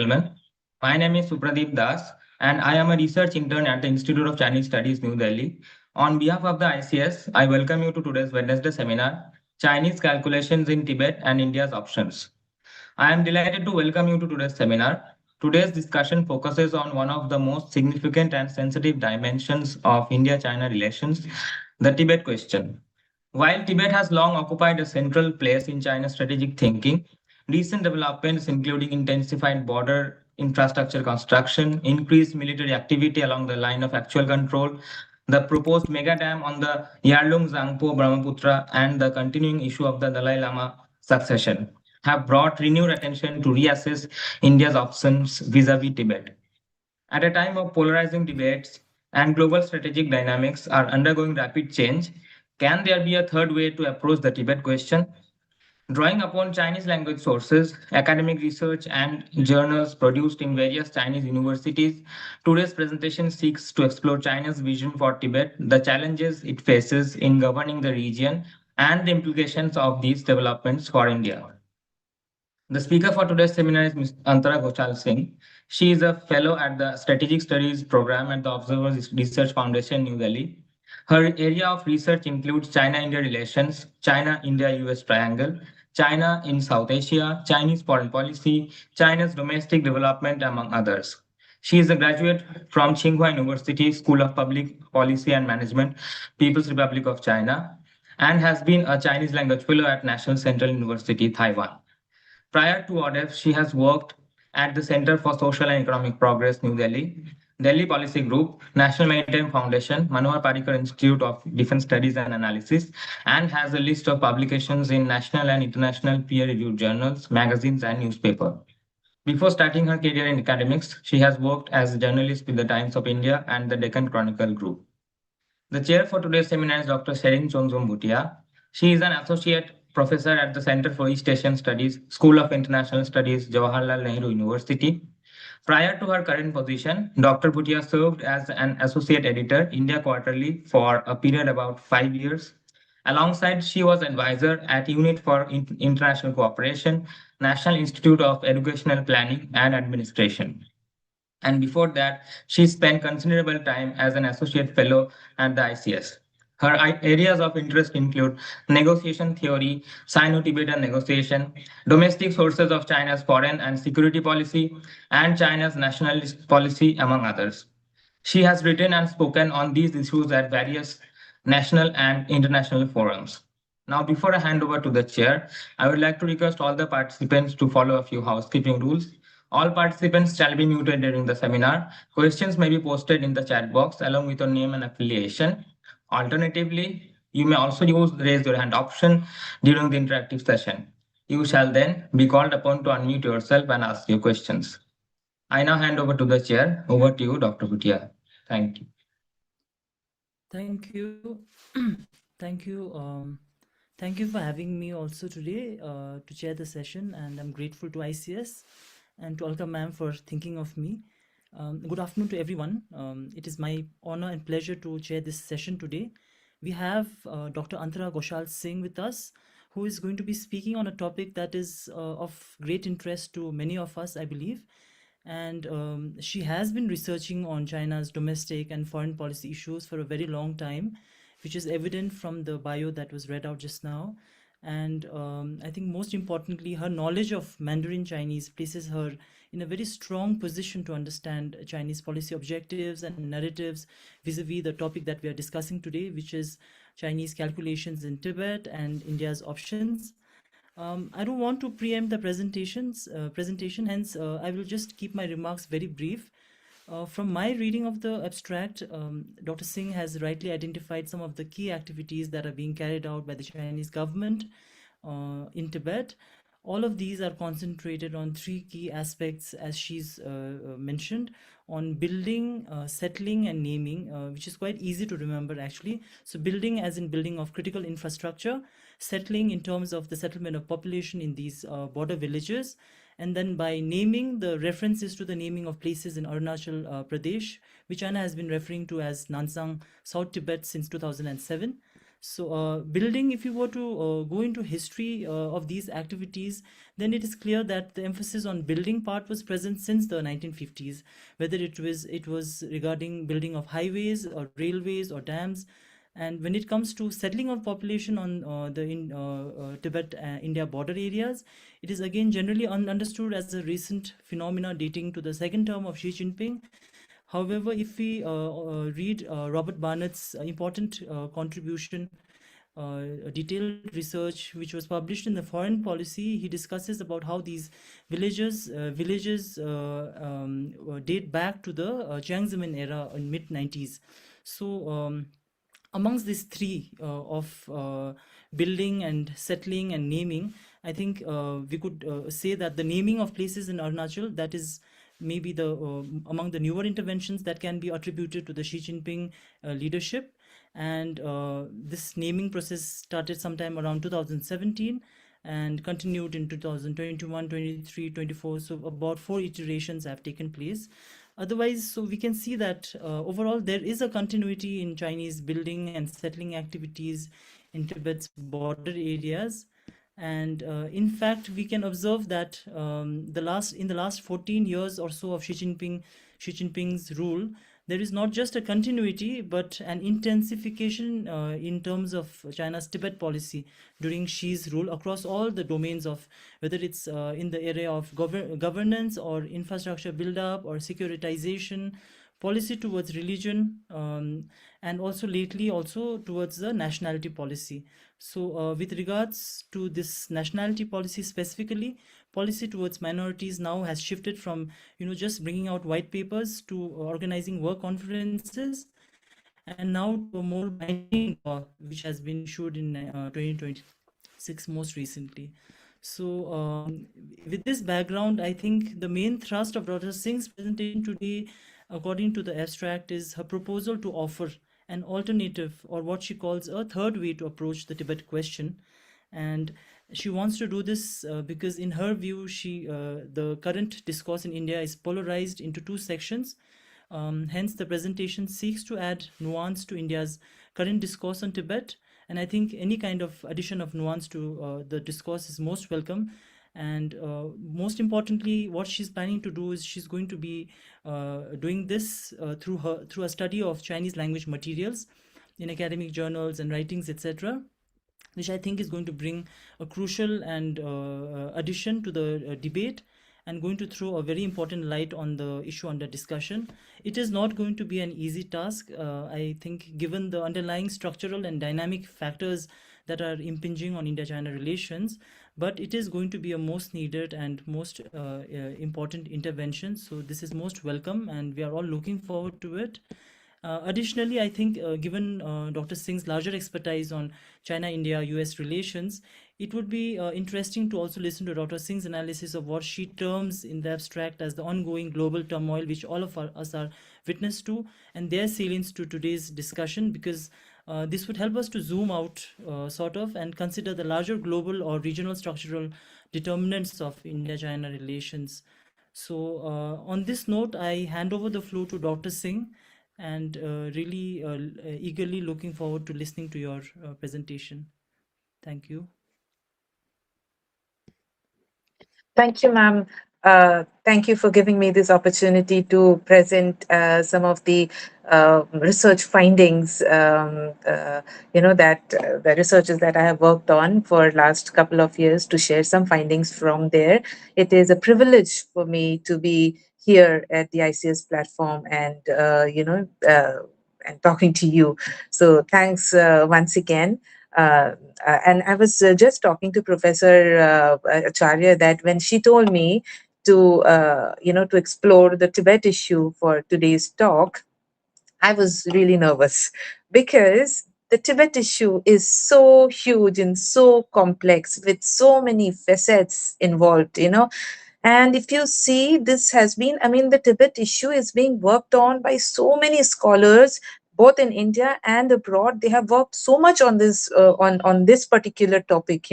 gentlemen. My name is Supradeep Das, and I am a research intern at the Institute of Chinese Studies, New Delhi. On behalf of the ICS, I welcome you to today's Wednesday seminar, Chinese Calculations in Tibet and India's Options. I am delighted to welcome you to today's seminar. Today's discussion focuses on one of the most significant and sensitive dimensions of India-China relations, the Tibet question. While Tibet has long occupied a central place in China's strategic thinking, recent developments, including intensified border infrastructure construction, increased military activity along the line of actual control, the proposed mega dam on the Yarlung Tsangpo Brahmaputra, and the continuing issue of the Dalai Lama succession, have brought renewed attention to reassess India's options vis-à-vis Tibet. At a time of polarizing debates and global strategic dynamics are undergoing rapid change, can there be a third way to approach the Tibet question? Drawing upon Chinese language sources, academic research, and journals produced in various Chinese universities, today's presentation seeks to explore China's vision for Tibet, the challenges it faces in governing the region, and the implications of these developments for India. The speaker for today's seminar is Ms. Antara Ghoshal Singh. She is a fellow at the Strategic Studies program at the Observer Research Foundation, New Delhi. Her area of research includes China-India relations, China-India-US triangle, China in South Asia, Chinese foreign policy, China's domestic development, among others. She is a graduate from Tsinghua University School of Public Policy and Management, People's Republic of China, and has been a Chinese language fellow at National Central University, Taiwan. Prior to ODEF, she has worked at the Center for Social and Economic Progress, New Delhi, Delhi Policy Group, National Maritime Foundation, Manohar Parrikar Institute of Defense Studies and Analysis, and has a list of publications in national and international peer-reviewed journals, magazines, and newspapers. Before starting her career in academics, she has worked as a journalist with the Times of India and the Deccan Chronicle Group. The chair for today's seminar is Dr. Sherin Chonzom Bhutia. She is an associate professor at the Center for East Asian Studies, School of International Studies, Jawaharlal Nehru University. Prior to her current position, Dr. Bhutia served as an associate editor, India Quarterly, for a period about 5 years. Alongside, she was advisor at Unit for International Cooperation, National Institute of Educational Planning and Administration. And before that, she spent considerable time as an associate fellow at the ICS. Her areas of interest include negotiation theory, Sino-Tibetan negotiation, domestic sources of China's foreign and security policy, and China's nationalist policy, among others. She has written and spoken on these issues at various national and international forums. Now, before I hand over to the chair, I would like to request all the participants to follow a few housekeeping rules. All participants shall be muted during the seminar. Questions may be posted in the chat box along with your name and affiliation. Alternatively, you may also use the raise your hand option during the interactive session. You shall then be called upon to unmute yourself and ask your questions. I now hand over to the chair. Over to you, Dr. Bhutia. Thank you. Thank you. Thank you. Thank you for having me also today to chair the session, and I'm grateful to ICS and to Alka ma'am for thinking of me. Good afternoon to everyone. It is my honor and pleasure to chair this session today. We have Dr. Antara Ghoshal Singh with us, who is going to be speaking on a topic that is of great interest to many of us, I believe. And she has been researching on China's domestic and foreign policy issues for a very long time, which is evident from the bio that was read out just now. And I think most importantly, her knowledge of Mandarin Chinese places her in a very strong position to understand Chinese policy objectives and narratives vis-a-vis the topic that we are discussing today, which is Chinese calculations in Tibet and India's options. I don't want to preempt the presentation, hence I will just keep my remarks very brief. From my reading of the abstract, Dr. Singh has rightly identified some of the key activities that are being carried out by the Chinese government in Tibet. All of these are concentrated on three key aspects, as she's mentioned, on building, settling, and naming, which is quite easy to remember actually. So building as in building of critical infrastructure, settling in terms of the settlement of population in these border villages, and then by naming, the references to the naming of places in Arunachal Pradesh, which China has been referring to as Nansang, South Tibet since 2007. So, building, if you were to go into history of these activities, then it is clear that the emphasis on building part was present since the 1950s, whether it was regarding building of highways or railways or dams. And when it comes to settling of population on the in Tibet India border areas, it is again generally understood as a recent phenomena dating to the second term of Xi Jinping. However, if we read Robert Barnett's important contribution, detailed research which was published in the Foreign Policy, he discusses about how these villages date back to the Jiang Zemin era in mid 90s. So amongst these three of building and settling and naming, I think we could say that the naming of places in Arunachal, that is maybe the among the newer interventions that can be attributed to the Xi Jinping leadership. And this naming process started sometime around 2017 and continued in 2021, 23, 24. So about 4 iterations have taken place. Otherwise, so we can see that overall there is a continuity in Chinese building and settling activities in Tibet's border areas. And in fact, we can observe that in the last 14 years or so of Xi Jinping's rule, there is not just a continuity but an intensification in terms of China's Tibet policy during Xi's rule across all the domains of, whether it's in the area of governance or infrastructure build-up or securitization, policy towards religion, and also lately also towards the nationality policy. So with regards to this nationality policy specifically, policy towards minorities now has shifted from just bringing out white papers to organizing work conferences, and now to a more binding law which has been issued in 2026 most recently. So with this background, I think the main thrust of Dr. Singh's presentation today, according to the abstract, is her proposal to offer an alternative, or what she calls a third way to approach the Tibet question. And she wants to do this because in her view, the current discourse in India is polarized into two sections. Hence, the presentation seeks to add nuance to India's current discourse on Tibet. And I think any kind of addition of nuance to the discourse is most welcome. And most importantly, what she's planning to do is she's going to be doing this through a study of Chinese language materials in academic journals and writings, etc., which I think is going to bring a crucial and addition to the debate, and going to throw a very important light on the issue under discussion. It is not going to be an easy task, I think, given the underlying structural and dynamic factors that are impinging on India-China relations, but it is going to be a most needed and most important intervention. So this is most welcome, and we are all looking forward to it. Additionally, I think given Dr. Singh's larger expertise on China-India-US relations, it would be interesting to also listen to Dr. Singh's analysis of what she terms in the abstract as the ongoing global turmoil, which all of us are witness to, and their salience to today's discussion, because this would help us to zoom out sort of and consider the larger global or regional structural determinants of India-China relations. So on this note, I hand over the floor to Dr. Singh, and really eagerly looking forward to listening to your presentation. Thank you. Thank you, ma'am. Thank you for giving me this opportunity to present some of the research findings, that the researches that I have worked on for last couple of years, to share some findings from there. It is a privilege for me to be here at the ICS platform and, and talking to you. So thanks once again. And I was just talking to Professor Acharya that when she told me to, to explore the Tibet issue for today's talk, I was really nervous because the Tibet issue is so huge and so complex with so many facets involved, And if you see, this has been, the Tibet issue is being worked on by so many scholars, both in India and abroad. They have worked so much on this, on this particular topic,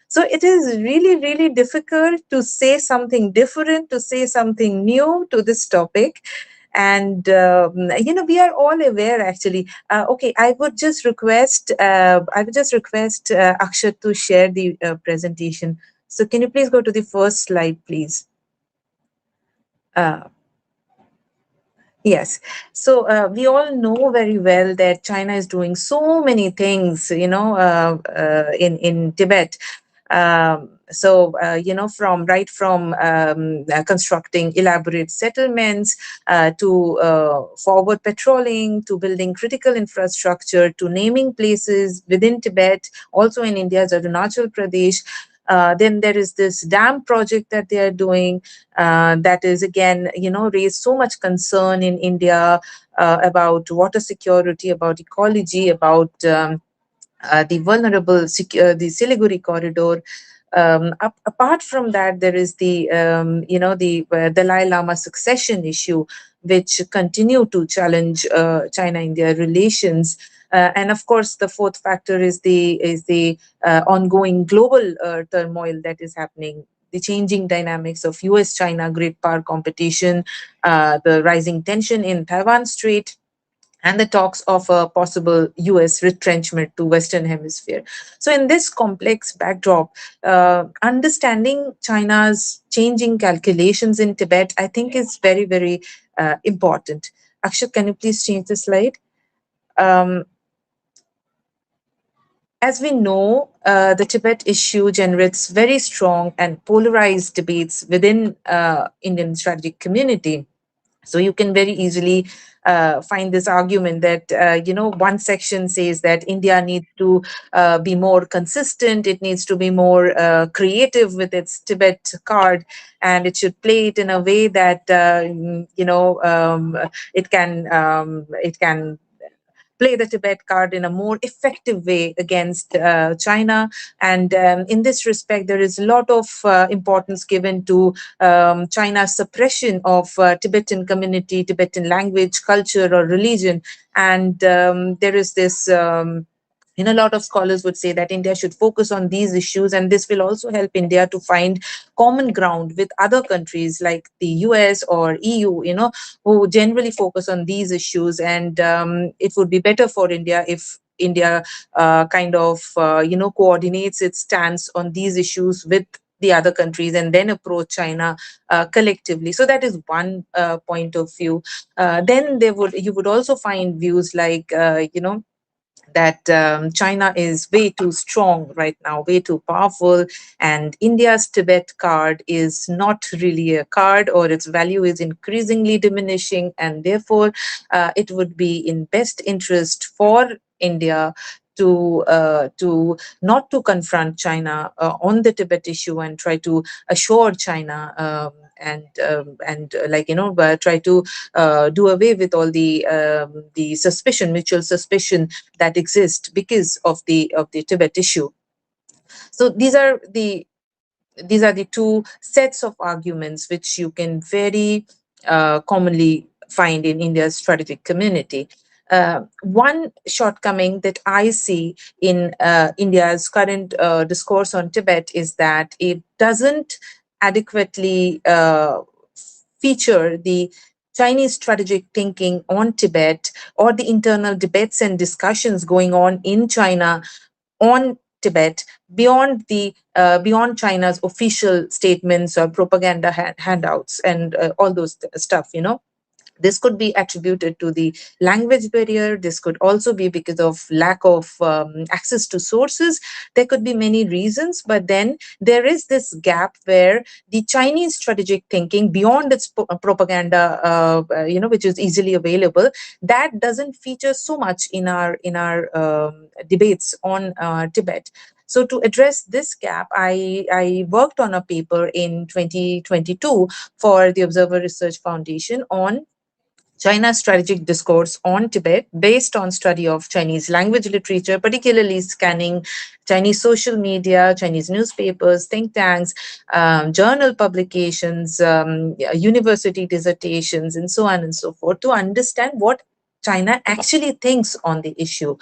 So it is really, really difficult to say something different, to say something new to this topic. And we are all aware actually. Okay, I would just request Akshat to share the presentation. So can you please go to the first slide, please? Yes. So we all know very well that China is doing so many things, in Tibet. From constructing elaborate settlements to forward patrolling, to building critical infrastructure, to naming places within Tibet, also in India's Arunachal Pradesh. Then there is this dam project that they are doing, that is again, raised so much concern in India about water security, about ecology, about the the Siliguri corridor. Apart from that, there is the Dalai Lama succession issue, which continue to challenge China-India relations. And of course, the fourth factor is the ongoing global turmoil that is happening, the changing dynamics of US-China great power competition, the rising tension in Taiwan Strait, and the talks of a possible US retrenchment to Western Hemisphere. So, in this complex backdrop, understanding China's changing calculations in Tibet, I think, is very, very important. Akshat, can you please change the slide? Um, as we know, the Tibet issue generates very strong and polarized debates within Indian strategic community. So you can very easily find this argument that, one section says that India needs to be more consistent, it needs to be more creative with its Tibet card, and it should play it in a way that, it can play the Tibet card in a more effective way against China. And in this respect, there is a lot of importance given to China's suppression of Tibetan community, Tibetan language, culture, or religion. And there is this. A lot of scholars would say that India should focus on these issues, and this will also help India to find common ground with other countries like the US or EU, who generally focus on these issues. And it would be better for India if India coordinates its stance on these issues with the other countries and then approach China collectively. So that is one point of view. Then you would also find views like, that China is way too strong right now, way too powerful, and India's Tibet card is not really a card, or its value is increasingly diminishing, and therefore it would be in best interest for India to not to confront China on the Tibet issue and try to assure China. Try to do away with all the mutual suspicion that exist because of the Tibet issue. So these are the two sets of arguments which you can very commonly find in India's strategic community. One shortcoming that I see in India's current discourse on Tibet is that it doesn't adequately feature the Chinese strategic thinking on Tibet, or the internal debates and discussions going on in China on Tibet, beyond China's official statements or propaganda handouts and all those stuff. This could be attributed to the language barrier. This could also be because of lack of access to sources. There could be many reasons, but then there is this gap where the Chinese strategic thinking beyond its propaganda, which is easily available, that doesn't feature so much in our debates on Tibet. So to address this gap, I worked on a paper in 2022 for the Observer Research Foundation on China's strategic discourse on Tibet, based on study of Chinese language literature, particularly scanning Chinese social media, Chinese newspapers, think tanks, journal publications, university dissertations, and so on and so forth, to understand what China actually thinks on the issue.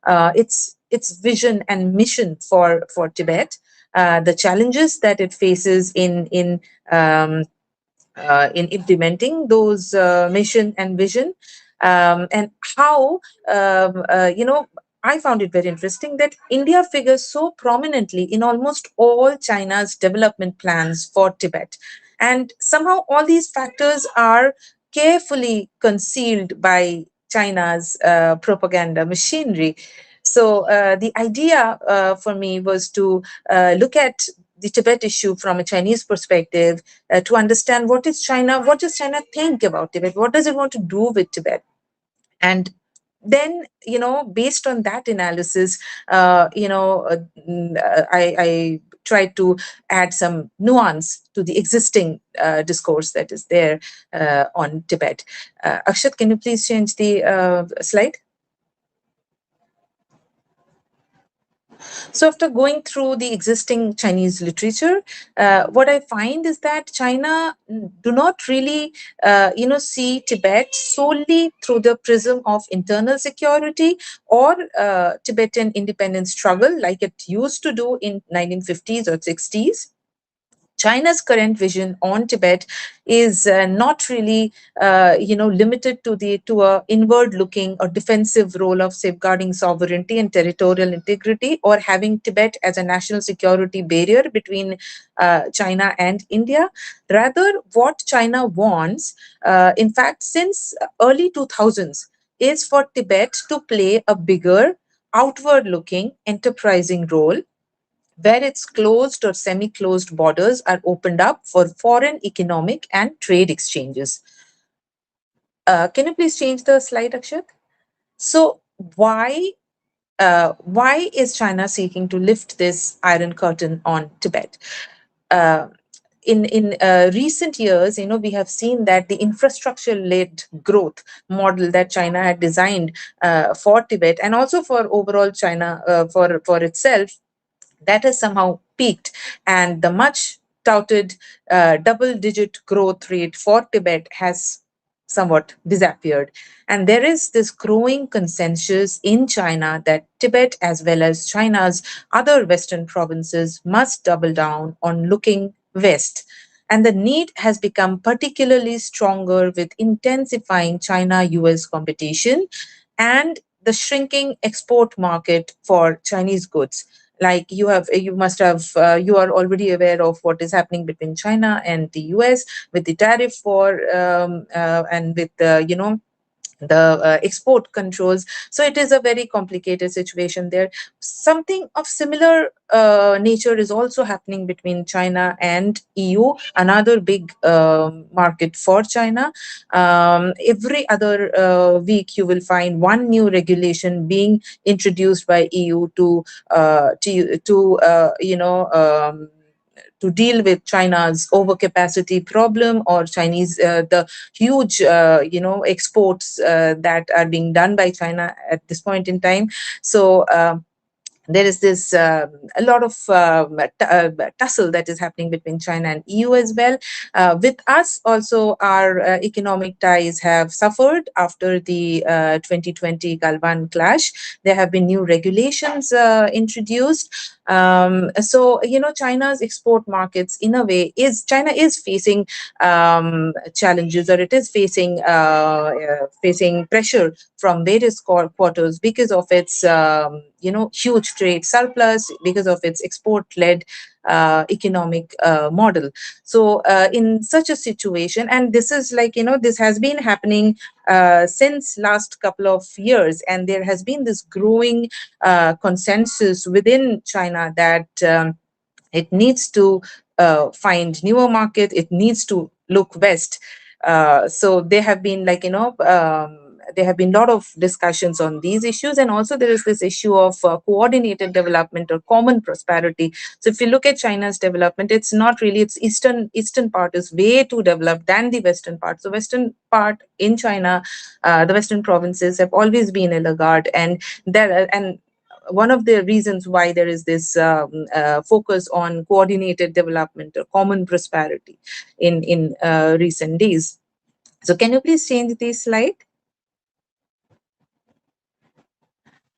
Its vision and mission for Tibet, the challenges that it faces in in implementing those mission and vision, and how I found it very interesting that India figures so prominently in almost all China's development plans for Tibet, and somehow all these factors are carefully concealed by China's propaganda machinery. So the idea for me was to look at the Tibet issue from a Chinese perspective, to understand what does China think about Tibet? What does it want to do with Tibet? And then, based on that analysis, I tried to add some nuance to the existing discourse that is there on Tibet. Akshat, can you please change the slide? So after going through the existing Chinese literature, what I find is that China do not really, see Tibet solely through the prism of internal security or Tibetan independence struggle like it used to do in 1950s or 60s. China's current vision on Tibet is not really, limited to a inward-looking or defensive role of safeguarding sovereignty and territorial integrity, or having Tibet as a national security barrier between China and India. Rather, what China wants, in fact, since early 2000s, is for Tibet to play a bigger, outward-looking, enterprising role where its closed or semi-closed borders are opened up for foreign economic and trade exchanges. Can you please change the slide, Akshat? So why is China seeking to lift this iron curtain on Tibet? Uh, in recent years, we have seen that the infrastructure-led growth model that China had designed for Tibet and also for overall China, for itself, that has somehow peaked, and the much touted double-digit growth rate for Tibet has somewhat disappeared. And there is this growing consensus in China that Tibet, as well as China's other Western provinces, must double down on looking west. And the need has become particularly stronger with intensifying China US competition and the shrinking export market for Chinese goods. Like you are already aware of what is happening between China and the US with the tariff war, and with the export controls. So it is a very complicated situation there. Something of similar nature is also happening between China and EU, another big market for China. Every other week, you will find one new regulation being introduced by EU to deal with China's overcapacity problem, or the huge, exports that are being done by China at this point in time. So there is this a lot of tussle that is happening between China and EU as well. With us also, our economic ties have suffered after the 2020 Galwan clash. There have been new regulations introduced. So China's export markets, in a way, China is facing challenges, or it is facing pressure from various quarters because of its huge trade surplus, because of its export-led economic model. So in such a situation, and this is this has been happening since last couple of years, and there has been this growing consensus within China that it needs to find newer market, it needs to look west. So there have been there have been a lot of discussions on these issues, and also there is this issue of coordinated development or common prosperity. So if you look at China's development, it's not really, its eastern part is way too developed than the western part. So western part in China, the western provinces have always been a laggard, and one of the reasons why there is this focus on coordinated development or common prosperity in recent days. So can you please change the slide?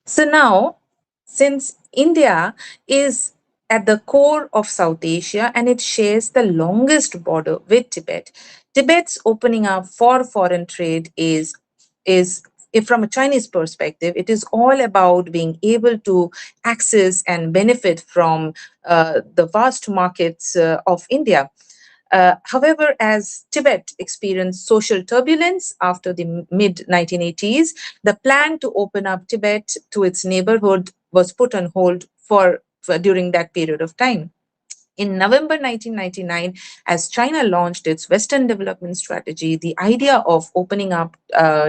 So now, since India is at the core of South Asia and it shares the longest border with Tibet, Tibet's opening up for foreign trade is if from a Chinese perspective, it is all about being able to access and benefit from the vast markets of India. However, as Tibet experienced social turbulence after the mid 1980s, the plan to open up Tibet to its neighborhood was put on hold for during that period of time. In November 1999, as China launched its Western development strategy, the idea of opening up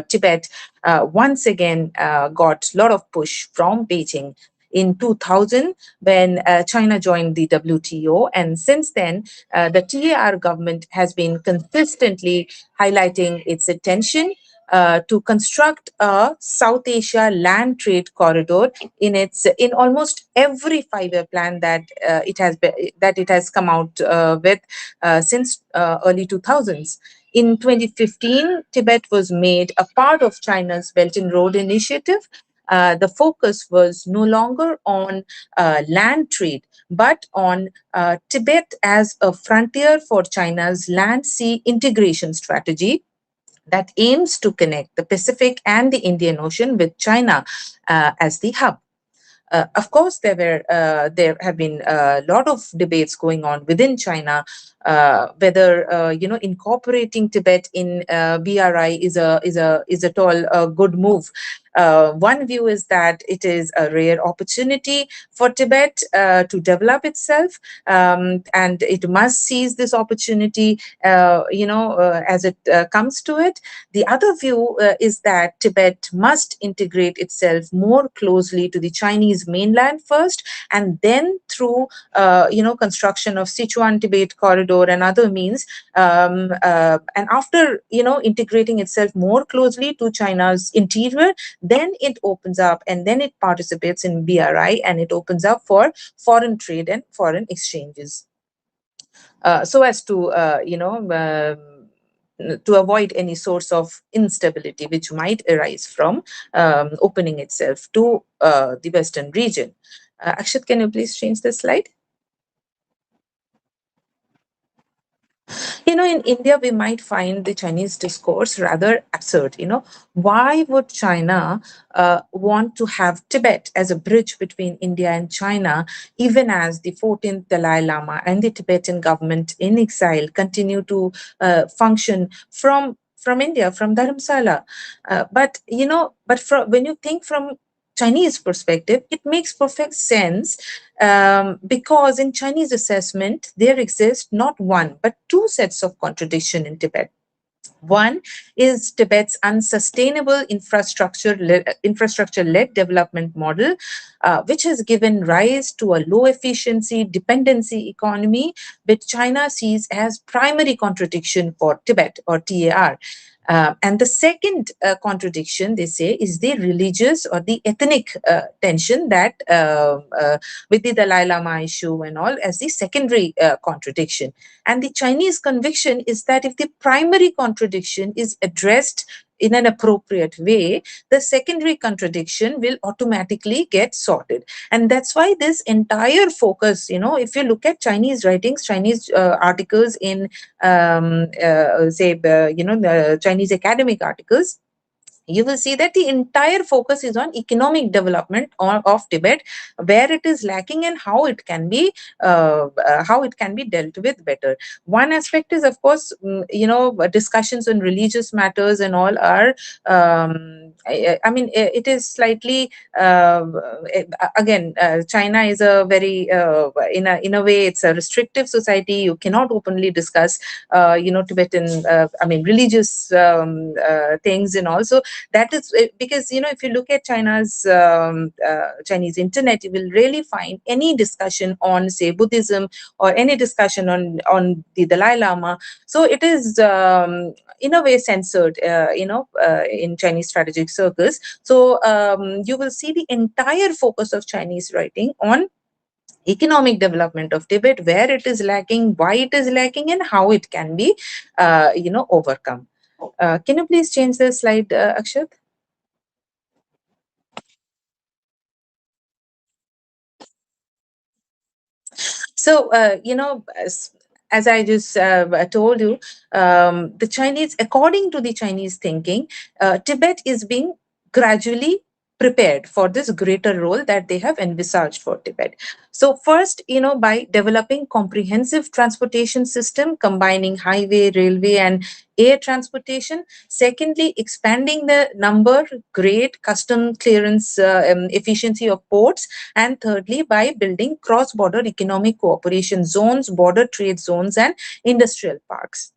Tibet once again got a lot of push from Beijing. In 2000, when China joined the WTO, and since then, the TAR government has been consistently highlighting its attention to construct a South Asia land trade corridor in almost every 5-year plan that it has come out with since early 2000s. In 2015, Tibet was made a part of China's Belt and Road Initiative. The focus was no longer on land trade, but on Tibet as a frontier for China's land sea integration strategy that aims to connect the Pacific and the Indian Ocean with China as the hub. Of course, there have been a lot of debates going on within China whether incorporating Tibet in BRI is at all a good move. One view is that it is a rare opportunity for Tibet to develop itself, and it must seize this opportunity, as it comes to it. The other view is that Tibet must integrate itself more closely to the Chinese mainland first, and then through construction of Sichuan Tibet corridor and other means, and after integrating itself more closely to China's interior, then it opens up and then it participates in BRI, and it opens up for foreign trade and foreign exchanges, so as to to avoid any source of instability which might arise from opening itself to the Western region. Akshat, can you please change the slide? In India, we might find the Chinese discourse rather absurd. Why would China want to have Tibet as a bridge between India and China, even as the 14th Dalai Lama and the Tibetan government in exile continue to function from India, from Dharamsala? But when you think from Chinese perspective, it makes perfect sense, because in Chinese assessment, there exist not one, but two sets of contradiction in Tibet. One is Tibet's unsustainable infrastructure-led development model, which has given rise to a low-efficiency dependency economy, which China sees as primary contradiction for Tibet, or TAR. And the second contradiction, they say, is the religious or the ethnic tension that with the Dalai Lama issue and all, as the secondary contradiction. And the Chinese conviction is that if the primary contradiction is addressed in an appropriate way, the secondary contradiction will automatically get sorted. And that's why this entire focus, if you look at Chinese writings, Chinese articles in, the Chinese academic articles, you will see that the entire focus is on economic development of Tibet, where it is lacking and how it can be dealt with better. One aspect is, of course, discussions on religious matters and all are. I mean, it is slightly again. China is a very in a way it's a restrictive society. You cannot openly discuss Tibetan religious things and also. That is because if you look at Chinese internet, you will really find any discussion on, say, Buddhism, or any discussion on the Dalai Lama. So it is in a way censored, in Chinese strategic circles. So you will see the entire focus of Chinese writing on economic development of Tibet, where it is lacking, why it is lacking, and how it can be overcome. Can you please change the slide, Akshat? So, as I just told you, the Chinese, according to the Chinese thinking, Tibet is being gradually prepared for this greater role that they have envisaged for Tibet. So first, by developing comprehensive transportation system combining highway, railway, and air transportation. Secondly, expanding the number, grade, custom clearance efficiency of ports. And thirdly, by building cross-border economic cooperation zones, border trade zones, and industrial parks.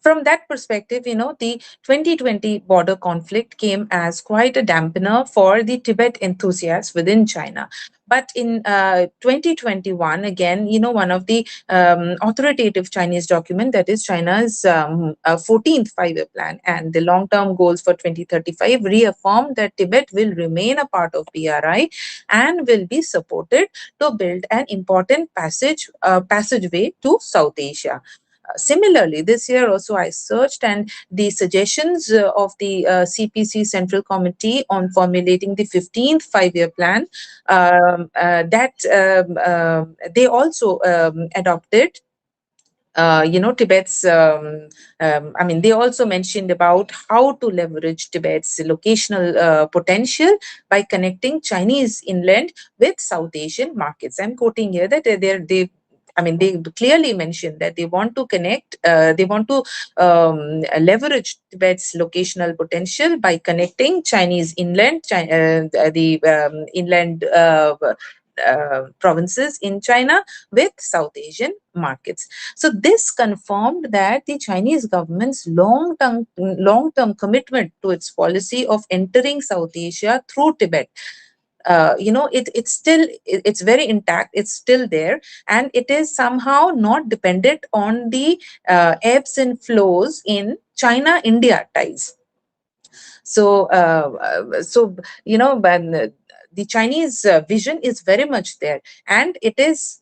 From that perspective, the 2020 border conflict came as quite a dampener for the Tibet enthusiasts within China. But in 2021, again, one of the authoritative Chinese document, that is China's 14th five-year plan and the long-term goals for 2035, reaffirmed that Tibet will remain a part of BRI and will be supported to build an important passageway to South Asia. Similarly, this year also I searched, and the suggestions of the CPC Central Committee on formulating the 15th five-year plan, that they also adopted Tibet's, they also mentioned about how to leverage Tibet's locational potential by connecting Chinese inland with South Asian markets. I'm quoting here that they clearly mentioned that they want to leverage Tibet's locational potential by connecting Chinese inland, inland provinces in China with South Asian markets. So this confirmed that the Chinese government's long-term commitment to its policy of entering South Asia through Tibet. It's very intact, it's still there, and it is somehow not dependent on the ebbs and flows in China-India ties. So when the Chinese vision is very much there, and it is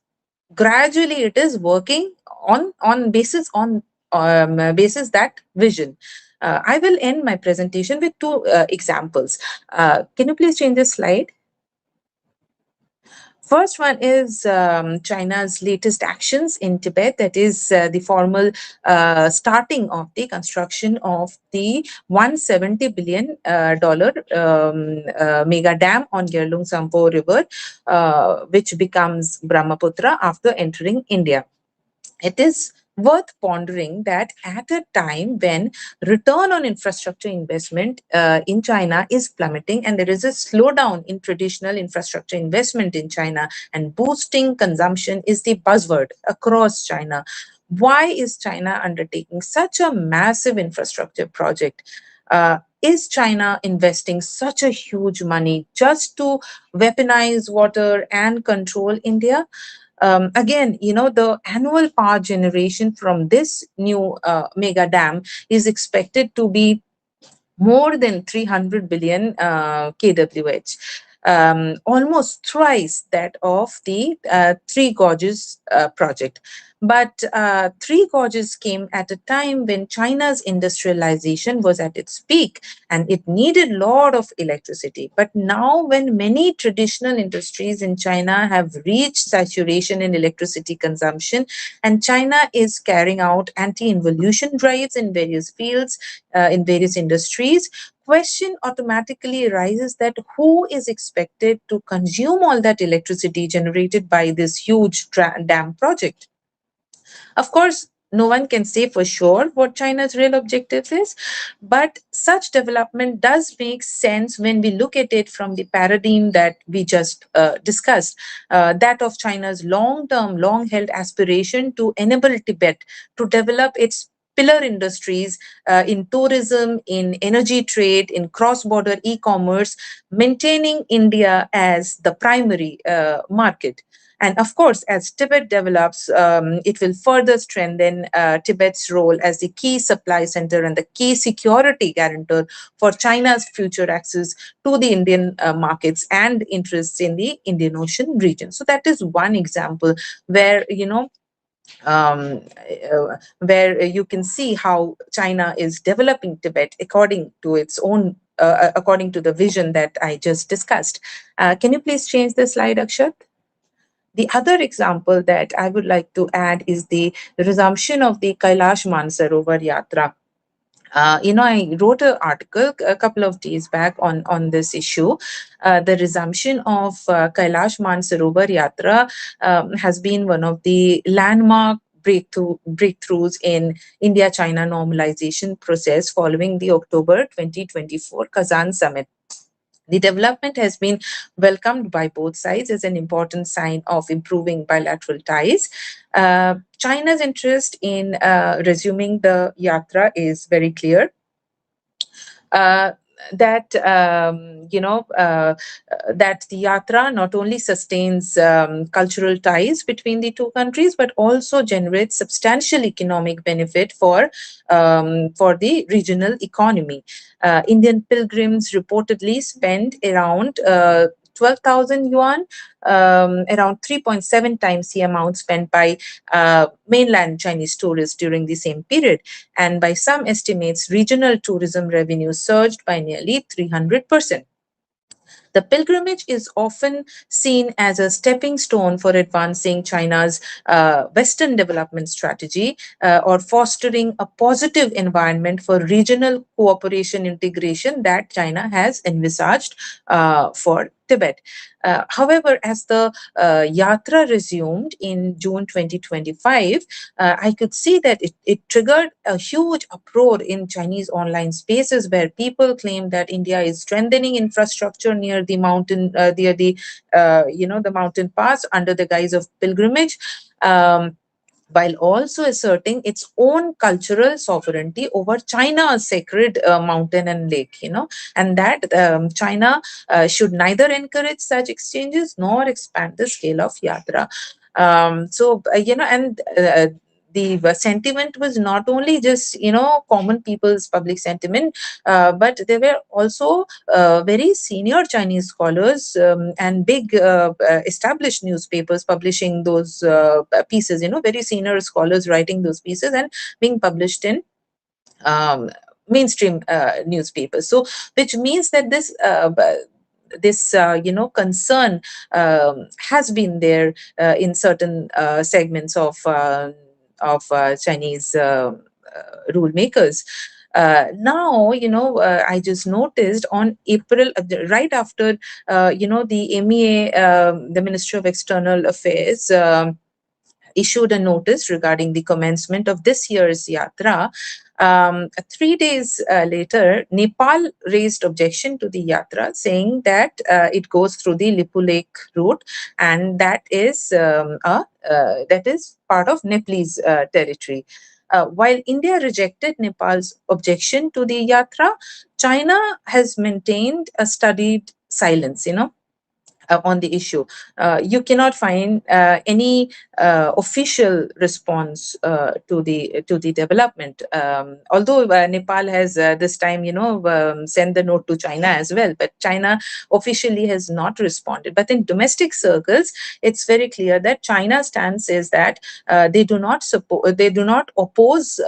gradually working on basis that vision. I will end my presentation with two examples. Can you please change the slide? First one is China's latest actions in Tibet, that is the formal starting of the construction of the $170 billion mega dam on Yarlung Tsangpo River, which becomes Brahmaputra after entering India. It is worth pondering that at a time when return on infrastructure investment in China is plummeting, and there is a slowdown in traditional infrastructure investment in China, and boosting consumption is the buzzword across China. Why is China undertaking such a massive infrastructure project? Is China investing such a huge money just to weaponize water and control India? Again, the annual power generation from this new mega dam is expected to be more than 300 billion kWh, almost thrice that of the Three Gorges project. But Three Gorges came at a time when China's industrialization was at its peak and it needed a lot of electricity. But now, when many traditional industries in China have reached saturation in electricity consumption, and China is carrying out anti-involution drives in various fields, in various industries, question automatically arises that who is expected to consume all that electricity generated by this huge dam project? Of course, no one can say for sure what China's real objective is, but such development does make sense when we look at it from the paradigm that we just discussed, that of China's long-term, long-held aspiration to enable Tibet to develop its pillar industries in tourism, in energy trade, in cross-border e-commerce, maintaining India as the primary market. And of course, as Tibet develops, it will further strengthen Tibet's role as the key supply center and the key security guarantor for China's future access to the Indian markets and interests in the Indian Ocean region. So that is one example where, where you can see how China is developing Tibet according to its own, according to the vision that I just discussed. Can you please change the slide, Akshat? The other example that I would like to add is the resumption of the Kailash Mansarovar Yatra. I wrote an article a couple of days back on this issue. The resumption of Kailash Mansarovar Yatra has been one of the landmark breakthroughs in India-China normalization process following the October 2024 Kazan summit. The development has been welcomed by both sides as an important sign of improving bilateral ties. China's interest in resuming the yatra is very clear. Uh, that that the yatra not only sustains cultural ties between the two countries, but also generates substantial economic benefit for the regional economy. Indian pilgrims reportedly spend around 12,000 yuan, around 3.7 times the amount spent by mainland Chinese tourists during the same period. And by some estimates, regional tourism revenue surged by nearly 300%. The pilgrimage is often seen as a stepping stone for advancing China's Western development strategy or fostering a positive environment for regional cooperation integration that China has envisaged for Tibet. However, as the yatra resumed in June 2025, I could see that it triggered a huge uproar in Chinese online spaces where people claim that India is strengthening infrastructure near the mountain, near the the mountain pass under the guise of pilgrimage. While also asserting its own cultural sovereignty over China's sacred mountain and lake, and that China should neither encourage such exchanges nor expand the scale of yatra. The sentiment was not only just common people's public sentiment, but there were also very senior Chinese scholars and big established newspapers publishing those pieces. Very senior scholars writing those pieces and being published in um, mainstream newspapers. So, which means that this concern has been there in certain segments of Chinese rule makers. Now, I just noticed on April, right after, the MEA, the Ministry of External Affairs, issued a notice regarding the commencement of this year's yatra. 3 days later, Nepal raised objection to the yatra, saying that it goes through the Lipu Lake route, and that is part of Nepalese territory. While India rejected Nepal's objection to the yatra, China has maintained a studied silence. On the issue, you cannot find any official response to the development. Although Nepal has this time, sent the note to China as well, but China officially has not responded. But in domestic circles, it's very clear that China's stance is that they do not oppose.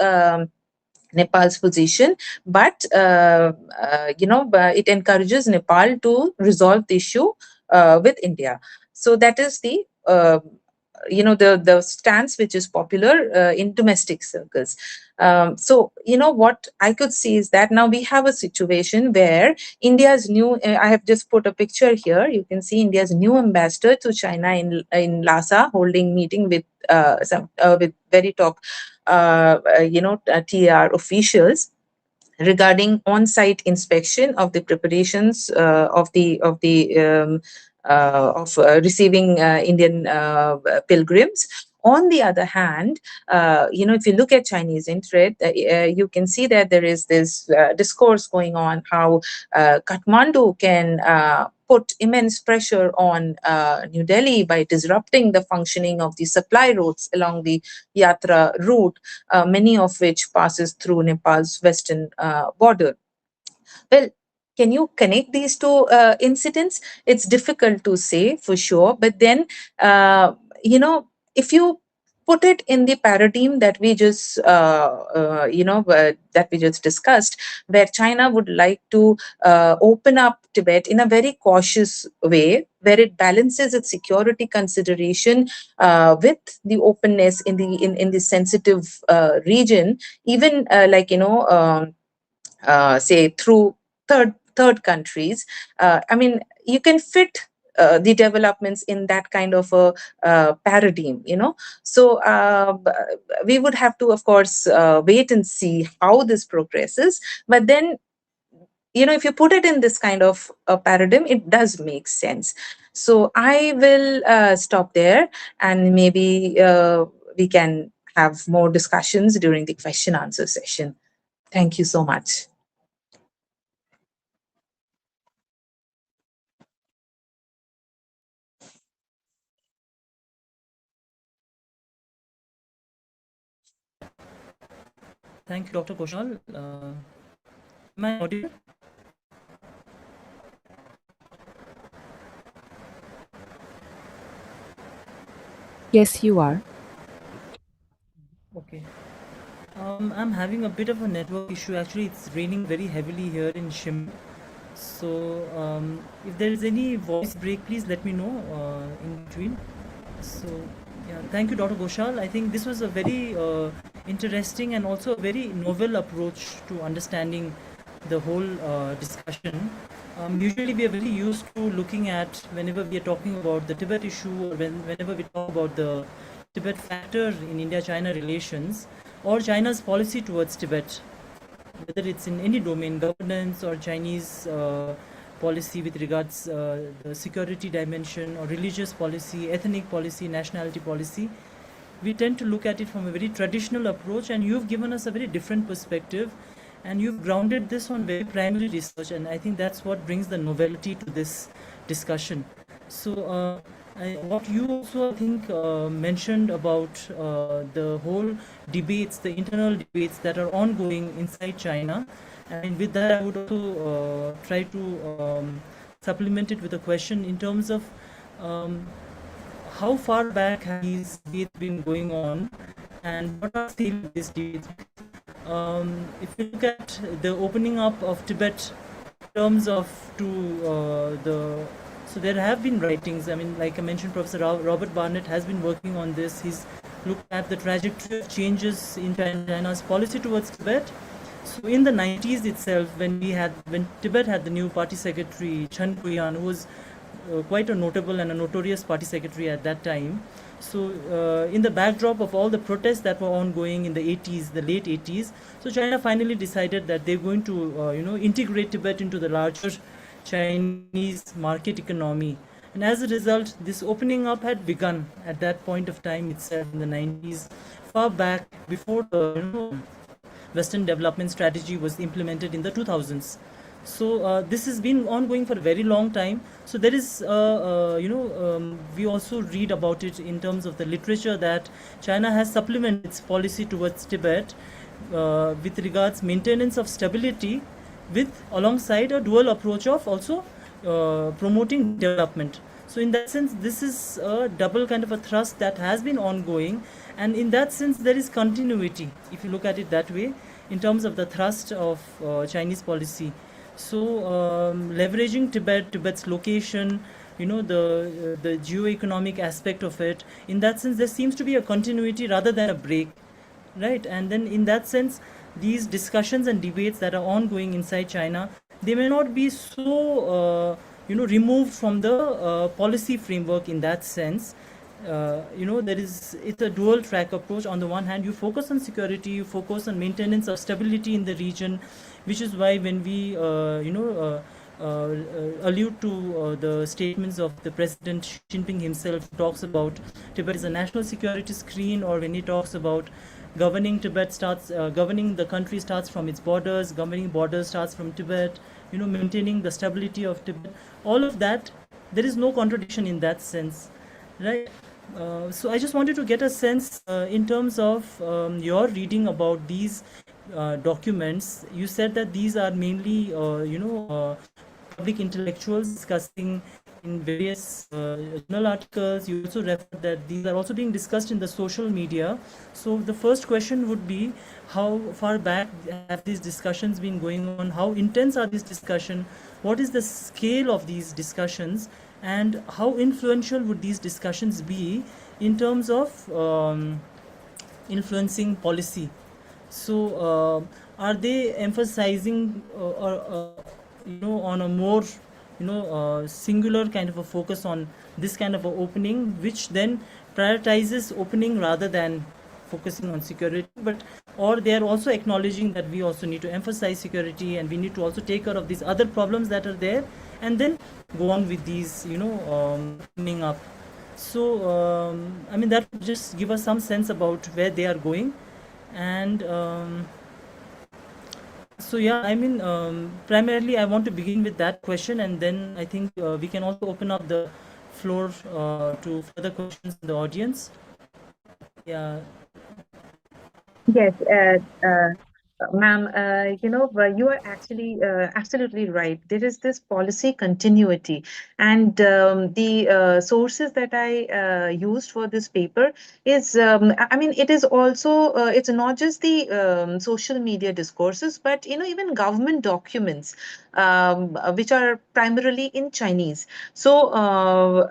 Nepal's position, but it encourages Nepal to resolve the issue with India. So that is the stance which is popular in domestic circles. So what I could see is that now we have a situation where India's new, I have just put a picture here. You can see India's new ambassador to China in Lhasa holding meeting with with very top TR officials regarding on-site inspection of the preparations of receiving Indian pilgrims. On the other hand, if you look at Chinese interest, you can see that there is this discourse going on how Kathmandu can put immense pressure on New Delhi by disrupting the functioning of the supply routes along the Yatra route, many of which passes through Nepal's western border. Well, can you connect these two incidents? It's difficult to say for sure, but then, if you put it in the paradigm that we just that we just discussed, where China would like to open up Tibet in a very cautious way, where it balances its security consideration with the openness in the sensitive region, even say through third countries. I mean, you can fit the developments in that kind of a paradigm, So we would have to, of course, wait and see how this progresses. But then, if you put it in this kind of a paradigm, it does make sense. So I will stop there, and maybe we can have more discussions during the question answer session. Thank you so much. Thank you, Dr. Ghoshal. Am I audible? Yes, you are. Okay. I'm having a bit of a network issue. Actually, it's raining very heavily here in Shim. So if there is any voice break, please let me know in between. So yeah, thank you, Dr. Ghoshal. I think this was a very interesting and also a very novel approach to understanding the whole discussion. Usually we are very used to looking at, whenever we are talking about the Tibet issue, or whenever we talk about the Tibet factor in India-China relations, or China's policy towards Tibet, whether it's in any domain, governance or Chinese policy with regards the security dimension, or religious policy, ethnic policy, nationality policy, we tend to look at it from a very traditional approach, and you've given us a very different perspective, and you've grounded this on very primary research, and I think that's what brings the novelty to this discussion. So what you also, I think, mentioned about the whole debates, the internal debates that are ongoing inside China, and with that I would also try to supplement it with a question in terms of how far back have these debates been going on, and what are still these debates? If you look at the opening up of Tibet in terms of so there have been writings. I mean, like I mentioned, Professor Robert Barnett has been working on this. He's looked at the trajectory of changes in China's policy towards Tibet. So in the 90s itself, when Tibet had the new party secretary, Chen Guiyan, who was quite a notable and a notorious party secretary at that time. So in the backdrop of all the protests that were ongoing in the 80s, the late 80s, so China finally decided that they're going to integrate Tibet into the larger Chinese market economy. And as a result, this opening up had begun at that point of time itself in the 90s, far back before the Western development strategy was implemented in the 2000s. So this has been ongoing for a very long time. So there is, we also read about it in terms of the literature that China has supplemented its policy towards Tibet with regards maintenance of stability, with alongside a dual approach of also promoting development. So in that sense, this is a double kind of a thrust that has been ongoing, and in that sense there is continuity, if you look at it that way, in terms of the thrust of Chinese policy. So leveraging Tibet's location, the geo-economic aspect of it, in that sense there seems to be a continuity rather than a break, right? And then in that sense, these discussions and debates that are ongoing inside China, they may not be so removed from the policy framework in that sense. It's a dual track approach. On the one hand, you focus on security, you focus on maintenance of stability in the region, which is why when we allude to the statements of the President Xi Jinping himself, talks about Tibet as a national security screen, or when he talks about governing Tibet governing the country starts from its borders, governing borders starts from Tibet, maintaining the stability of Tibet, all of that, there is no contradiction in that sense, right? So I just wanted to get a sense in terms of your reading about these documents. You said that these are mainly public intellectuals discussing in various journal articles. You also referred that these are also being discussed in the social media. So the first question would be, how far back have these discussions been going on? How intense are these discussions? What is the scale of these discussions? And how influential would these discussions be in terms of influencing policy? So are they emphasizing on a more singular kind of a focus on this kind of a opening, which then prioritizes opening rather than focusing on security, but or they are also acknowledging that we also need to emphasize security and we need to also take care of these other problems that are there, and then go on with these opening up. So I mean, that would just give us some sense about where they are going. And so yeah, I mean, primarily I want to begin with that question, and then I think we can also open up the floor to further questions in the audience. Yeah. Yes, ma'am, you are actually absolutely right. There is this policy continuity, and the sources that I used for this paper is, I mean, it is also, it's not just the social media discourses, but, even government documents, which are primarily in Chinese. So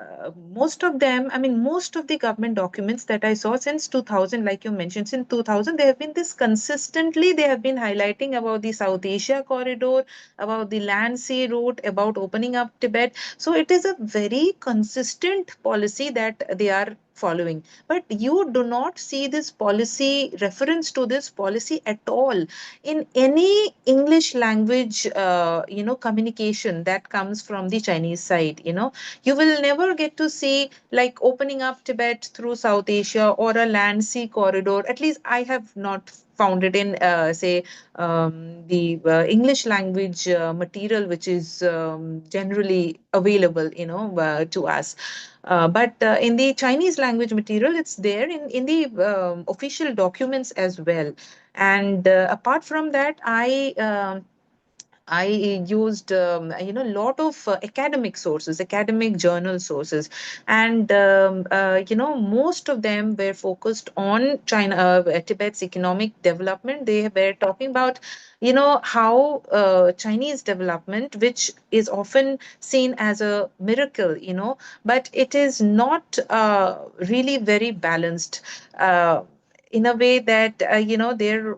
most of them, I mean, most of the government documents that I saw since 2000, like you mentioned, since 2000, they have been this consistently, they have been highlighting about the South Asia corridor, about the land sea route, about opening up Tibet. So it is a very consistent policy that they are following, but you do not see this policy, reference to this policy at all in any English language communication that comes from the Chinese side. You will never get to see like opening up Tibet through South Asia or a land sea corridor. At least I have not found it in say the English language material, which is generally available to us. But in the Chinese language material, it's there in the official documents as well. And apart from that, I used, a lot of academic sources, academic journal sources, and most of them were focused on China, Tibet's economic development. They were talking about, how Chinese development, which is often seen as a miracle, but it is not really very balanced. In a way that they're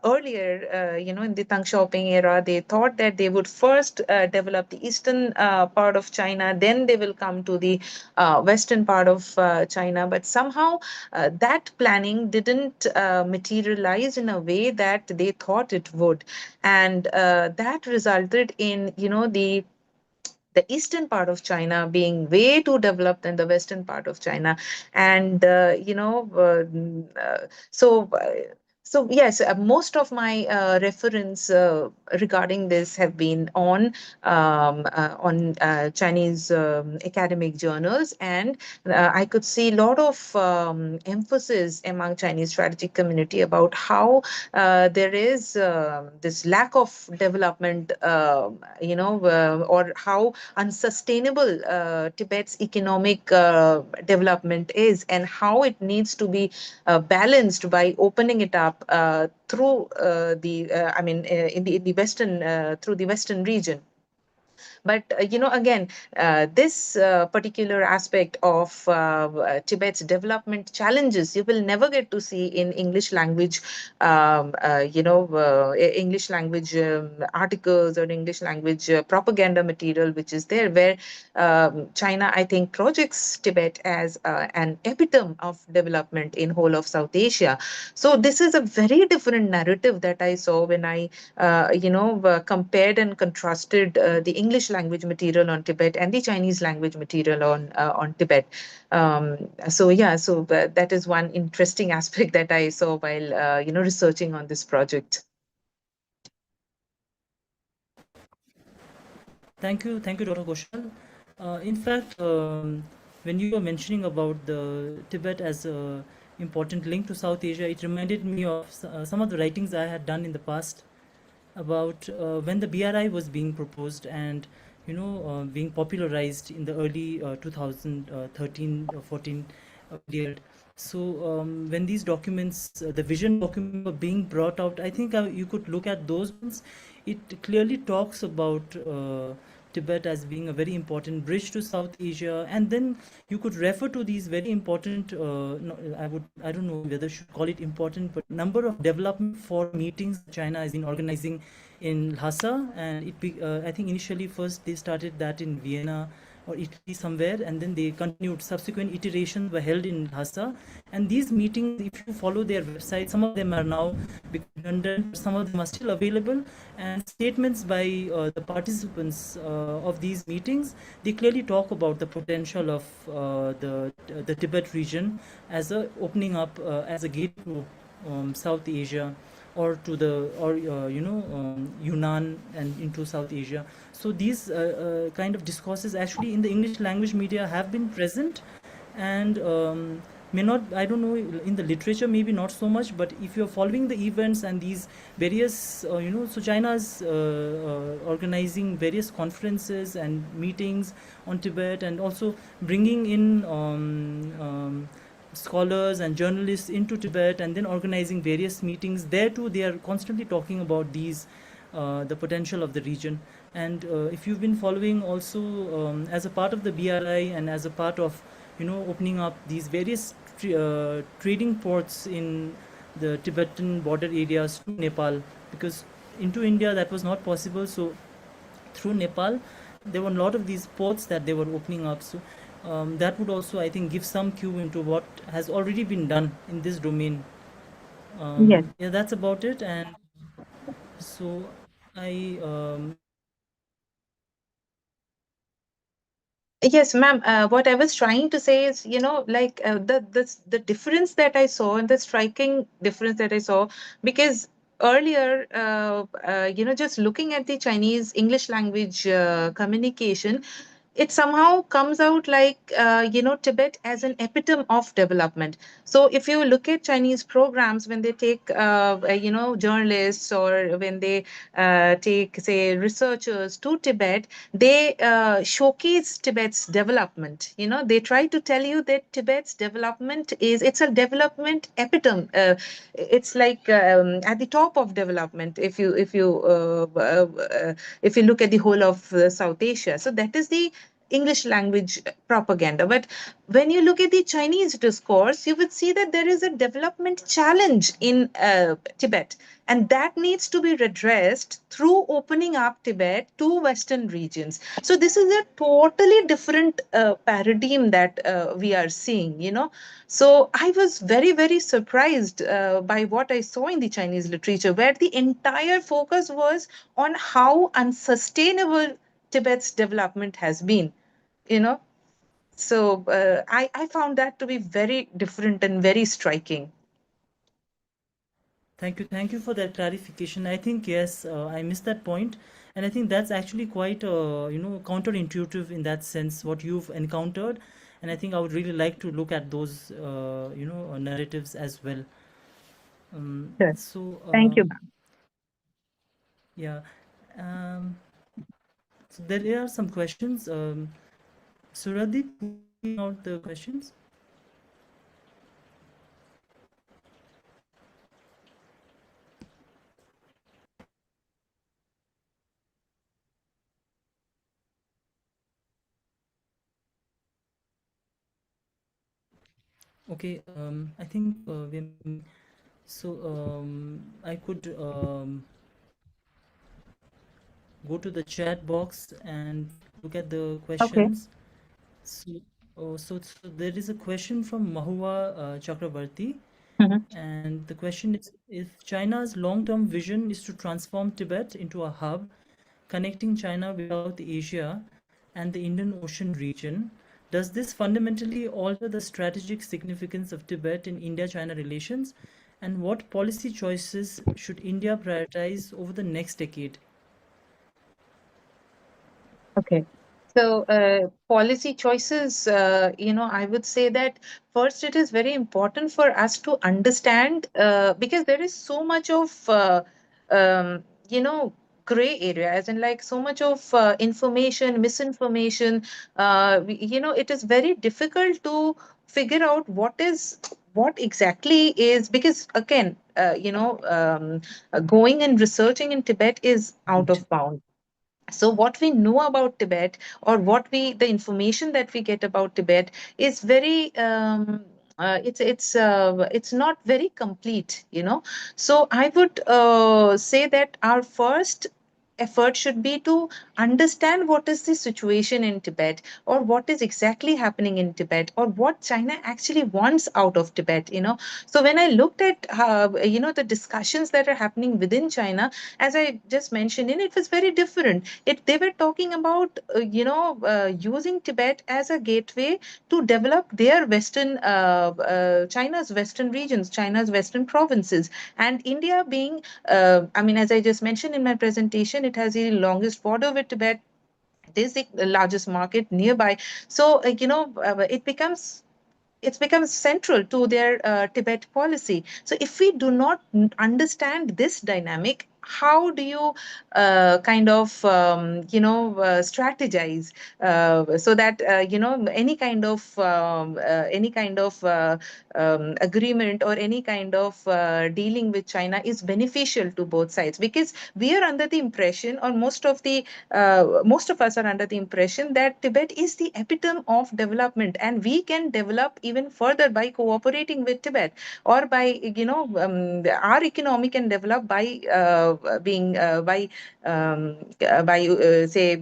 earlier in the Tang Xiaoping era, they thought that they would first develop the eastern part of China, then they will come to the western part of China, but somehow that planning didn't materialize in a way that they thought it would, and that resulted in the eastern part of China being way too developed than the western part of China. And, so. So yes, most of my reference regarding this have been on Chinese academic journals, and I could see a lot of emphasis among Chinese strategic community about how there is this lack of development, or how unsustainable Tibet's economic development is, and how it needs to be balanced by opening it up through in the western through the western region. But again, this particular aspect of Tibet's development challenges, you will never get to see in English language, English language articles or English language propaganda material, which is there, where China, I think, projects Tibet as an epitome of development in whole of South Asia. So this is a very different narrative that I saw when I, compared and contrasted the English language material on Tibet and the Chinese language material on Tibet. So that is one interesting aspect that I saw while researching on this project. Thank you, Dr. Ghoshal. In fact, when you were mentioning about the Tibet as a important link to South Asia, it reminded me of some of the writings I had done in the past about when the BRI was being proposed, and being popularized in the early 2013 or 14 period. So when these documents, the vision documents were being brought out, I think you could look at those ones. It clearly talks about Tibet as being a very important bridge to South Asia, and then you could refer to these very important. No, I don't know whether I should call it important, but number of development forum meetings China has been organizing in Lhasa, and I think initially first they started that in Vienna or Italy somewhere, and then they continued. Subsequent iterations were held in Lhasa, and these meetings, if you follow their website, some of them are now redundant, some of them are still available, and statements by the participants of these meetings, they clearly talk about the potential of the Tibet region as a opening up as a gate to South Asia, or to the Yunnan and into South Asia. So these kind of discourses actually in the English language media have been present, and may not, I don't know, in the literature maybe not so much, but if you're following the events and these various so China's organizing various conferences and meetings on Tibet, and also bringing in scholars and journalists into Tibet, and then organizing various meetings there too. They are constantly talking about these the potential of the region. And if you've been following also as a part of the BRI, and as a part of opening up these various trading ports in the Tibetan border areas to Nepal, because into India that was not possible, so through Nepal there were a lot of these ports that they were opening up. So that would also, I think, give some cue into what has already been done in this domain. Yes. Yeah, that's about it. And so I Yes, ma'am. What I was trying to say is, like the difference that I saw, and the striking difference that I saw, because earlier, just looking at the Chinese English language communication, it somehow comes out like Tibet as an epitome of development. So if you look at Chinese programs, when they take journalists, or when they take, say, researchers to Tibet, they showcase Tibet's development. They try to tell you that Tibet's development it's a development epitome. It's like at the top of development, if you look at the whole of South Asia. So that is the English language propaganda. But when you look at the Chinese discourse, you would see that there is a development challenge in Tibet, and that needs to be redressed through opening up Tibet to Western regions. So this is a totally different paradigm that we are seeing. So I was very, very surprised by what I saw in the Chinese literature, where the entire focus was on how unsustainable Tibet's development has been, you know. So I found that to be very different and very striking. Thank you for that clarification. I think, yes, I missed that point, and I think that's actually quite counterintuitive in that sense what you've encountered, and I think I would really like to look at those narratives as well. Sure. So Thank you, ma'am. yeah, so there are some questions. Suradeep, would you read out the questions? Okay, I think I could go to the chat box and look at the Okay. questions. So, so there is a question from Mahua Chakrabarti, Mhm. and the question is: if China's long-term vision is to transform Tibet into a hub connecting China with South Asia and the Indian Ocean region, does this fundamentally alter the strategic significance of Tibet in India-China relations? And what policy choices should India prioritize over the next decade? Okay. So, policy choices, I would say that first it is very important for us to understand, because there is so much of, um, you know, gray area, as in like so much of information, misinformation. It is very difficult to figure out what exactly is, because again, going and researching in Tibet is out of bound. So what we know about Tibet, or the information that we get about Tibet, is very it's not very complete. So I would say that our first effort should be to understand what is the situation in Tibet, or what is exactly happening in Tibet, or what China actually wants out of Tibet. So when I looked at the discussions that are happening within China, as I just mentioned, it was very different. They were talking about using Tibet as a gateway to develop their China's western regions, China's western provinces, and India being, as I just mentioned in my presentation, it has the longest border with Tibet. It is the largest market nearby. So it becomes central to their Tibet policy. So if we do not understand this dynamic, how do you strategize so that any kind of agreement, or any kind of dealing with China is beneficial to both sides? Because we are under the impression, or most of us are under the impression, that Tibet is the epitome of development, and we can develop even further by cooperating with Tibet, or by our economy can develop by being by say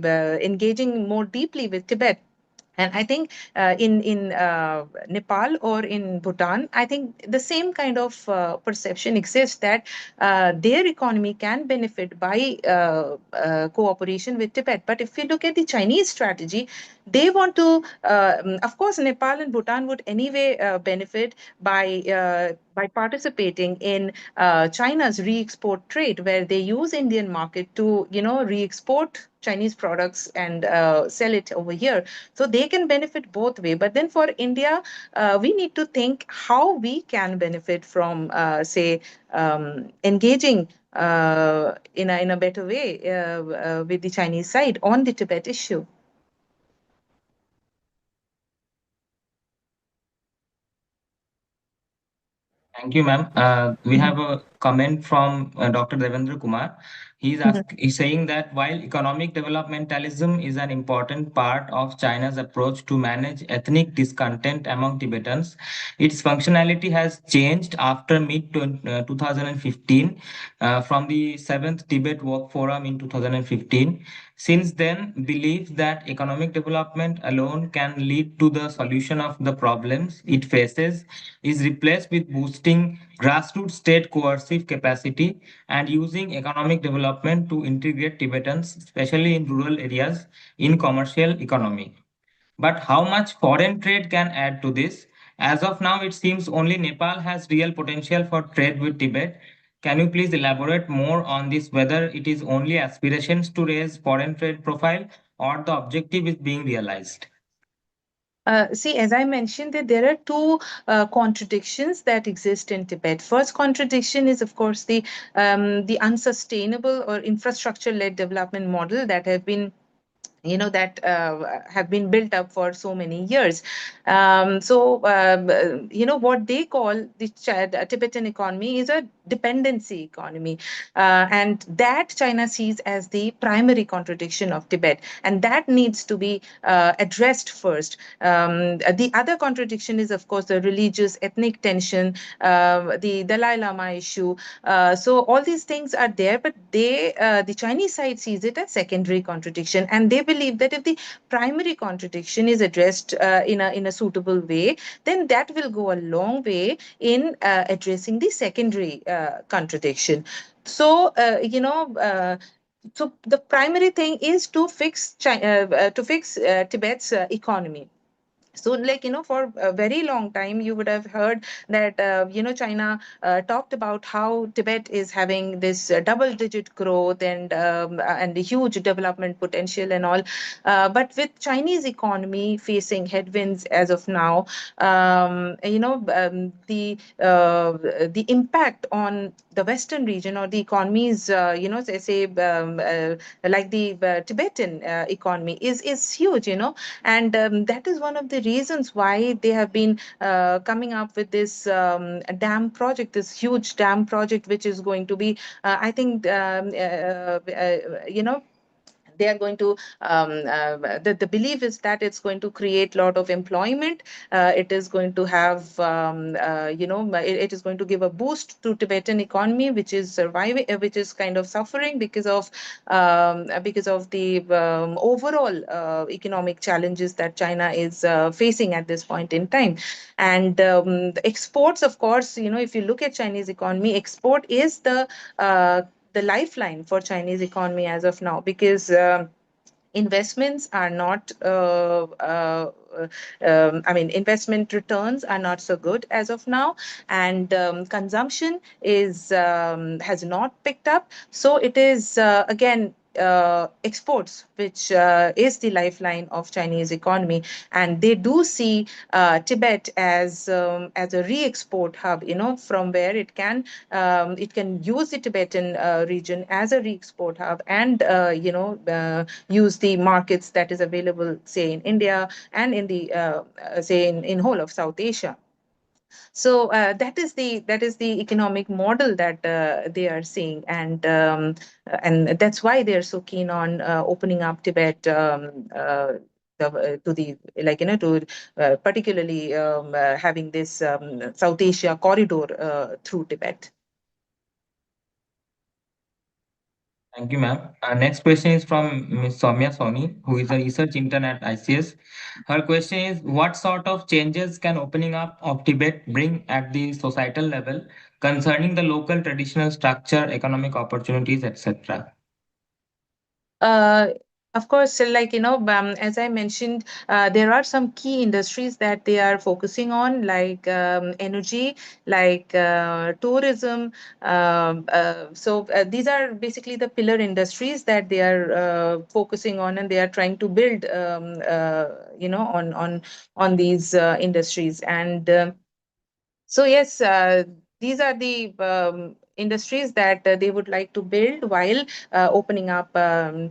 engaging more deeply with Tibet. And I think in Nepal or in Bhutan, I think the same kind of perception exists, that their economy can benefit by cooperation with Tibet. But if we look at the Chinese strategy, they want to, of course, Nepal and Bhutan would anyway benefit by participating in China's re-export trade, where they use Indian market to re-export Chinese products and sell it over here. So they can benefit both way. But then for India, we need to think how we can benefit from, say, engaging in a better way with the Chinese side on the Tibet issue. Thank you, ma'am. We have a comment from Dr. Devendra Kumar. He's saying that while economic developmentalism is an important part of China's approach to manage ethnic discontent among Tibetans, its functionality has changed after mid 2015 from the 7th Tibet Work Forum in 2015. Since then, belief that economic development alone can lead to the solution of the problems it faces is replaced with boosting grassroots state coercive capacity and using economic development to integrate Tibetans, especially in rural areas, in commercial economy. But how much foreign trade can add to this? As of now, it seems only Nepal has real potential for trade with Tibet. Can you please elaborate more on this, whether it is only aspirations to raise foreign trade profile or the objective is being realized? See, as I mentioned, that there are two contradictions that exist in Tibet. First contradiction is, of course, the unsustainable or infrastructure-led development model that that have been built up for so many years. What they call the Tibetan economy is a dependency economy, and that China sees as the primary contradiction of Tibet, and that needs to be addressed first. The other contradiction is, of course, the religious ethnic tension, the Dalai Lama issue. So all these things are there, but the Chinese side sees it as secondary contradiction, and they believe that if the primary contradiction is addressed in a suitable way, then that will go a long way in addressing the secondary contradiction. So so the primary thing is to fix Tibet's economy. So for a very long time you would have heard that China talked about how Tibet is having this double digit growth and the huge development potential and all, but with Chinese economy facing headwinds as of now, the impact on the Western region or the economies, say like the Tibetan economy is huge, and that is one of the reasons why they have been coming up with this dam project, this huge dam project, which is going to be, I think, they are going to the belief is that it's going to create a lot of employment. It is going to have it is going to give a boost to Tibetan economy, which is surviving, which is kind of suffering because of the overall economic challenges that China is facing at this point in time. And the exports, of course, if you look at Chinese economy, export is the lifeline for Chinese economy as of now, because investments are not investment returns are not so good as of now, and consumption is has not picked up. So it is again exports, which is the lifeline of Chinese economy, and they do see Tibet as a re-export hub, from where it can use the Tibetan region as a re-export hub, and use the markets that is available, say in India and in the say in whole of South Asia. So that is the economic model that they are seeing, and that's why they are so keen on opening up Tibet. To the to particularly having this South Asia corridor through Tibet. Thank you, ma'am. Our next question is from Ms. Soumya Soni, who is a research intern at ICS. Her question is, what sort of changes can opening up of Tibet bring at the societal level concerning the local traditional structure, economic opportunities, etc.? Uh, of course, as I mentioned, there are some key industries that they are focusing on, like energy, like tourism. These are basically the pillar industries that they are focusing on, and they are trying to build, on these industries. And so yes, these are the industries that they would like to build while opening up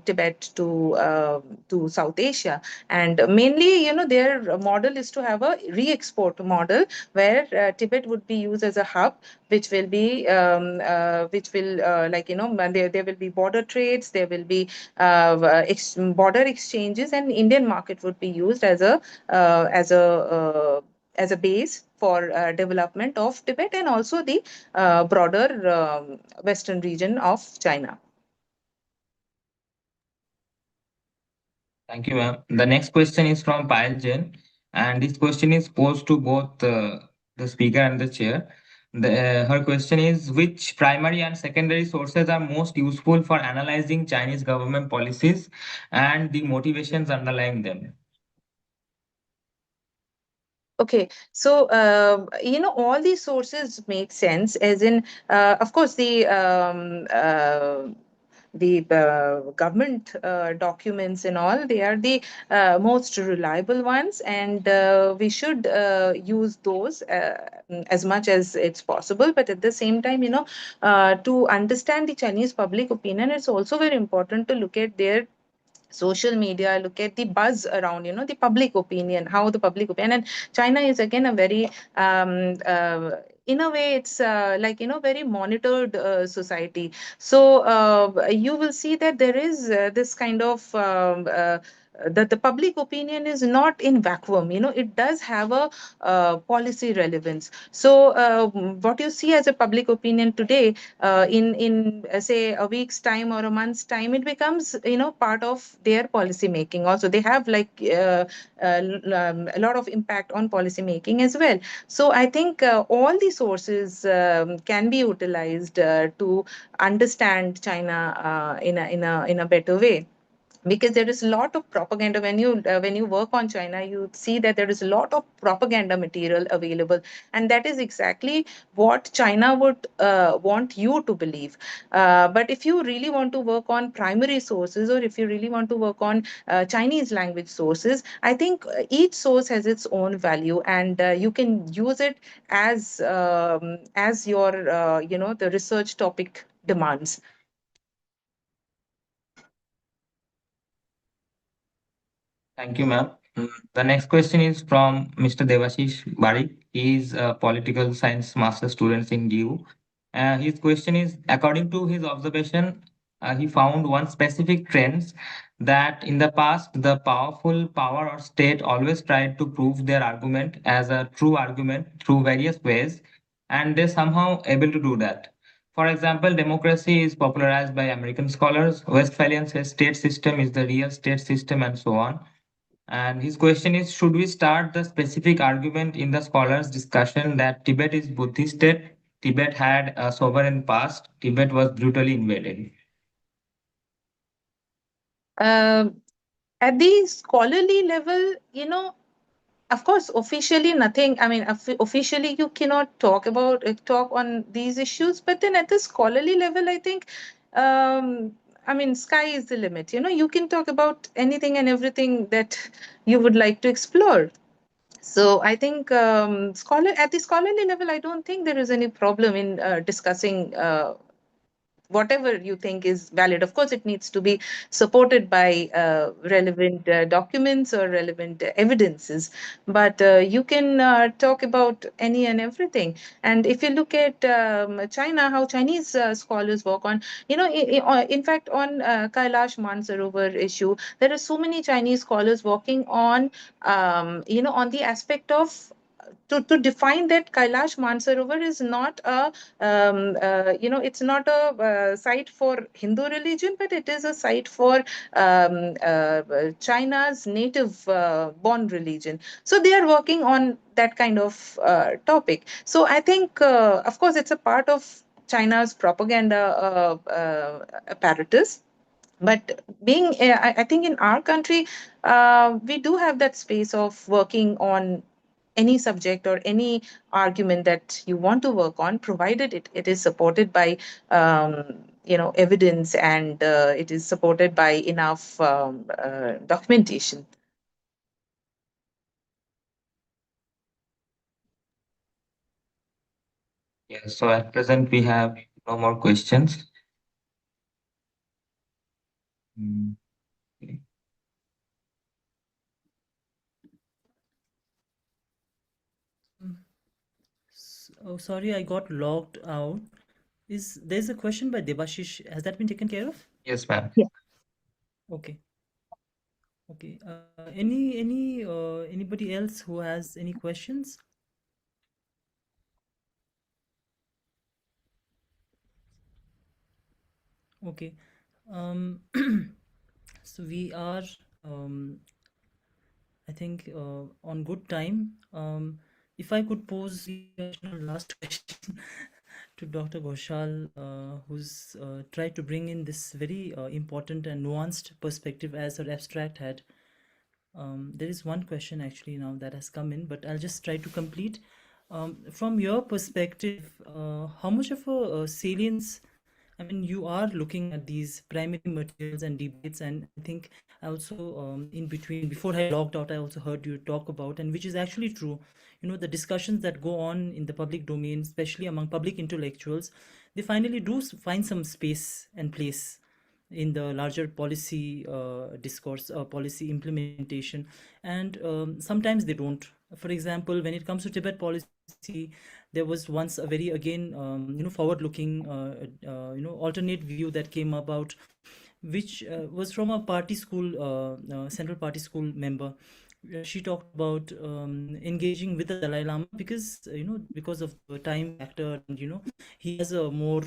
Tibet to South Asia. And mainly, their model is to have a re-export model where Tibet would be used as a hub, which will be there will be border trades, there will be border exchanges, and Indian market would be used as a base for development of Tibet and also the broader western region of China. Thank you, ma'am. The next question is from Payal Jain, and this question is posed to both the speaker and the chair. Her question is, which primary and secondary sources are most useful for analyzing Chinese government policies and the motivations underlying them? Okay, so all these sources make sense, as in, of course, the government documents and all, they are the most reliable ones, and we should use those as much as it's possible. But at the same time, to understand the Chinese public opinion, it's also very important to look at their social media, look at the buzz around, the public opinion, how the public opinion. And China is again a very in a way, it's very monitored society. So you will see that there is this kind of that the public opinion is not in vacuum. It does have a policy relevance. So what you see as a public opinion today, in say a week's time or a month's time, it becomes part of their policy making. Also, they have a lot of impact on policy making as well. So I think all the sources can be utilized to understand China in a better way. because there is a lot of propaganda. When you work on China, you see that there is a lot of propaganda material available, and that is exactly what China would want you to believe. But if you really want to work on primary sources, or if you really want to work on Chinese language sources, I think each source has its own value, and you can use it as your the research topic demands. Thank you, ma'am. The next question is from Mr. Devashish Bari. He is a political science master student in DU. His question is, according to his observation, he found one specific trend that in the past, the powerful power or state always tried to prove their argument as a true argument through various ways, and they somehow able to do that. For example, democracy is popularized by American scholars. Westphalian says state system is the real state system, and so on. And his question is, should we start the specific argument in the scholars' discussion that Tibet is Buddhist state? Tibet had a sovereign past. Tibet was brutally invaded. Um at the scholarly level, of course, officially nothing. I mean, officially you cannot talk on these issues. But then at the scholarly level, I think, I mean, sky is the limit. You can talk about anything and everything that you would like to explore. So I think at the scholarly level, I don't think there is any problem in discussing whatever you think is valid. Of course, it needs to be supported by relevant documents or relevant evidences, but you can talk about any and everything. And if you look at China, how Chinese scholars work on, in fact, on Kailash Mansarovar issue, there are so many Chinese scholars working on, on the aspect of to define that Kailash Mansarovar is not it's not a site for Hindu religion, but it is a site for China's native born religion. So they are working on that kind of topic. So I think, of course, it's a part of China's propaganda apparatus. But being, I think in our country, we do have that space of working on any subject or any argument that you want to work on, provided it is supported by evidence, and it is supported by enough documentation. Yes, so at present we have no more questions. Mm, okay. Oh, sorry, I got logged out. There's a question by Debashish. Has that been taken care of? Yes, ma'am. Yeah. Okay. Okay. Anybody else who has any questions? Okay. Um, so we are, um, I think, on good time. If I could pose the last question to Dr. Ghoshal, who's tried to bring in this very important and nuanced perspective as her abstract had. There is one question actually now that has come in, but I'll just try to complete. From your perspective, how much of a salience, I mean, you are looking at these primary materials and debates, and I think I also, in between, before I logged out, I also heard you talk about, and which is actually true, the discussions that go on in the public domain, especially among public intellectuals, they finally do find some space and place in the larger policy discourse, policy implementation, and sometimes they don't. For example, when it comes to Tibet policy, there was once a very, again, forward-looking, alternate view that came about, which was from a party school, central party school member. She talked about engaging with the Dalai Lama because, because of the time factor, and he has a more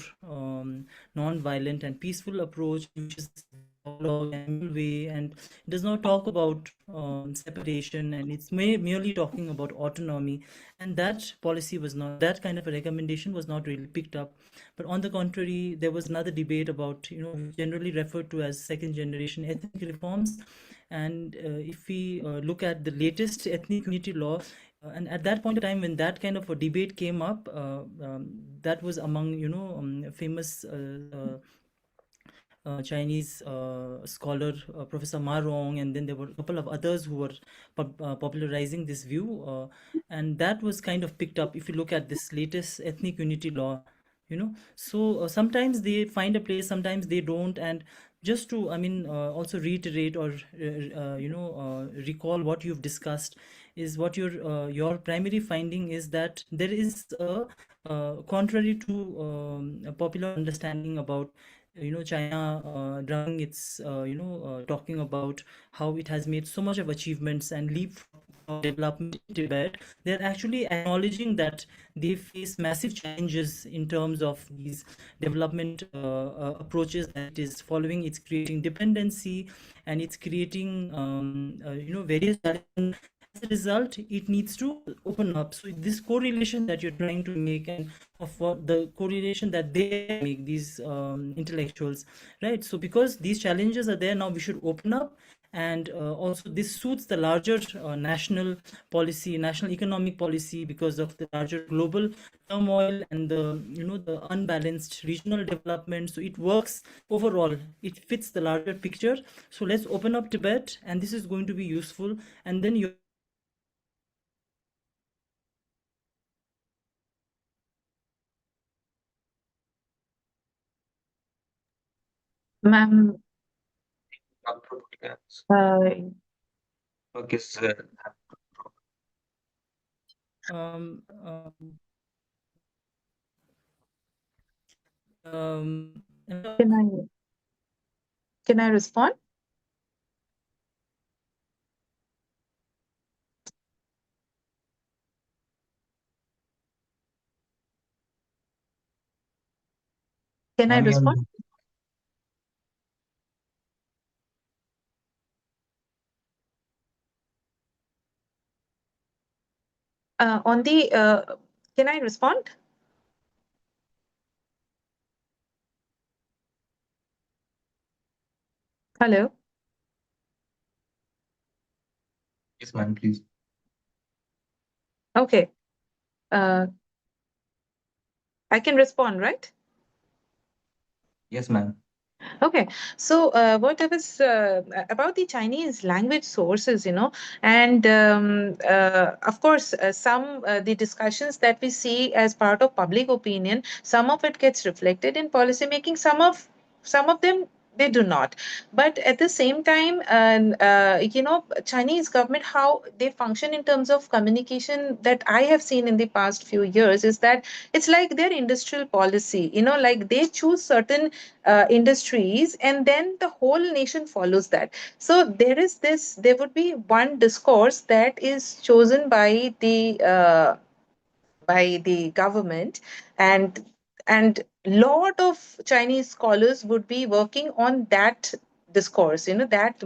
non-violent and peaceful approach, which is dialogue and mule way, and it does not talk about separation, and it's merely talking about autonomy. And that policy was not, that kind of a recommendation was not really picked up. But on the contrary, there was another debate about, generally referred to as second generation ethnic reforms. And if we look at the latest ethnic unity law, and at that point of time when that kind of a debate came up, that was among famous Chinese scholar Professor Ma Rong, and then there were a couple of others who were popularizing this view, and that was kind of picked up if you look at this latest ethnic unity law. So sometimes they find a place, sometimes they don't. And just to also reiterate or recall what you've discussed, is what your primary finding is that there is contrary to a popular understanding about China drowning its talking about how it has made so much of achievements and leap development in Tibet. They're actually acknowledging that they face massive challenges in terms of these development approaches that it is following. It's creating dependency, and it's creating various challenges. As a result, it needs to open up. So this correlation that you're trying to make, and of what the correlation that they make, these intellectuals, right? So because these challenges are there now, we should open up. And also this suits the larger national policy, national economic policy, because of the larger global turmoil and the unbalanced regional development. So it works overall, it fits the larger picture. So let's open up Tibet, and this is going to be useful. And then you Ma'am, Okay, sir. um, um, um, can I respond? Can I Ma'am, respond? On the can I respond? Hello. Yes, ma'am, please. Okay. I can respond, right? Yes, ma'am. Okay, so what I was about the Chinese language sources, and of course, some the discussions that we see as part of public opinion, some of it gets reflected in policy making. Some of them they do not. But at the same time, Chinese government, how they function in terms of communication that I have seen in the past few years is that it's like their industrial policy. Like they choose certain industries, and then the whole nation follows that. So there would be one discourse that is chosen by the government, and lot of Chinese scholars would be working on that discourse, that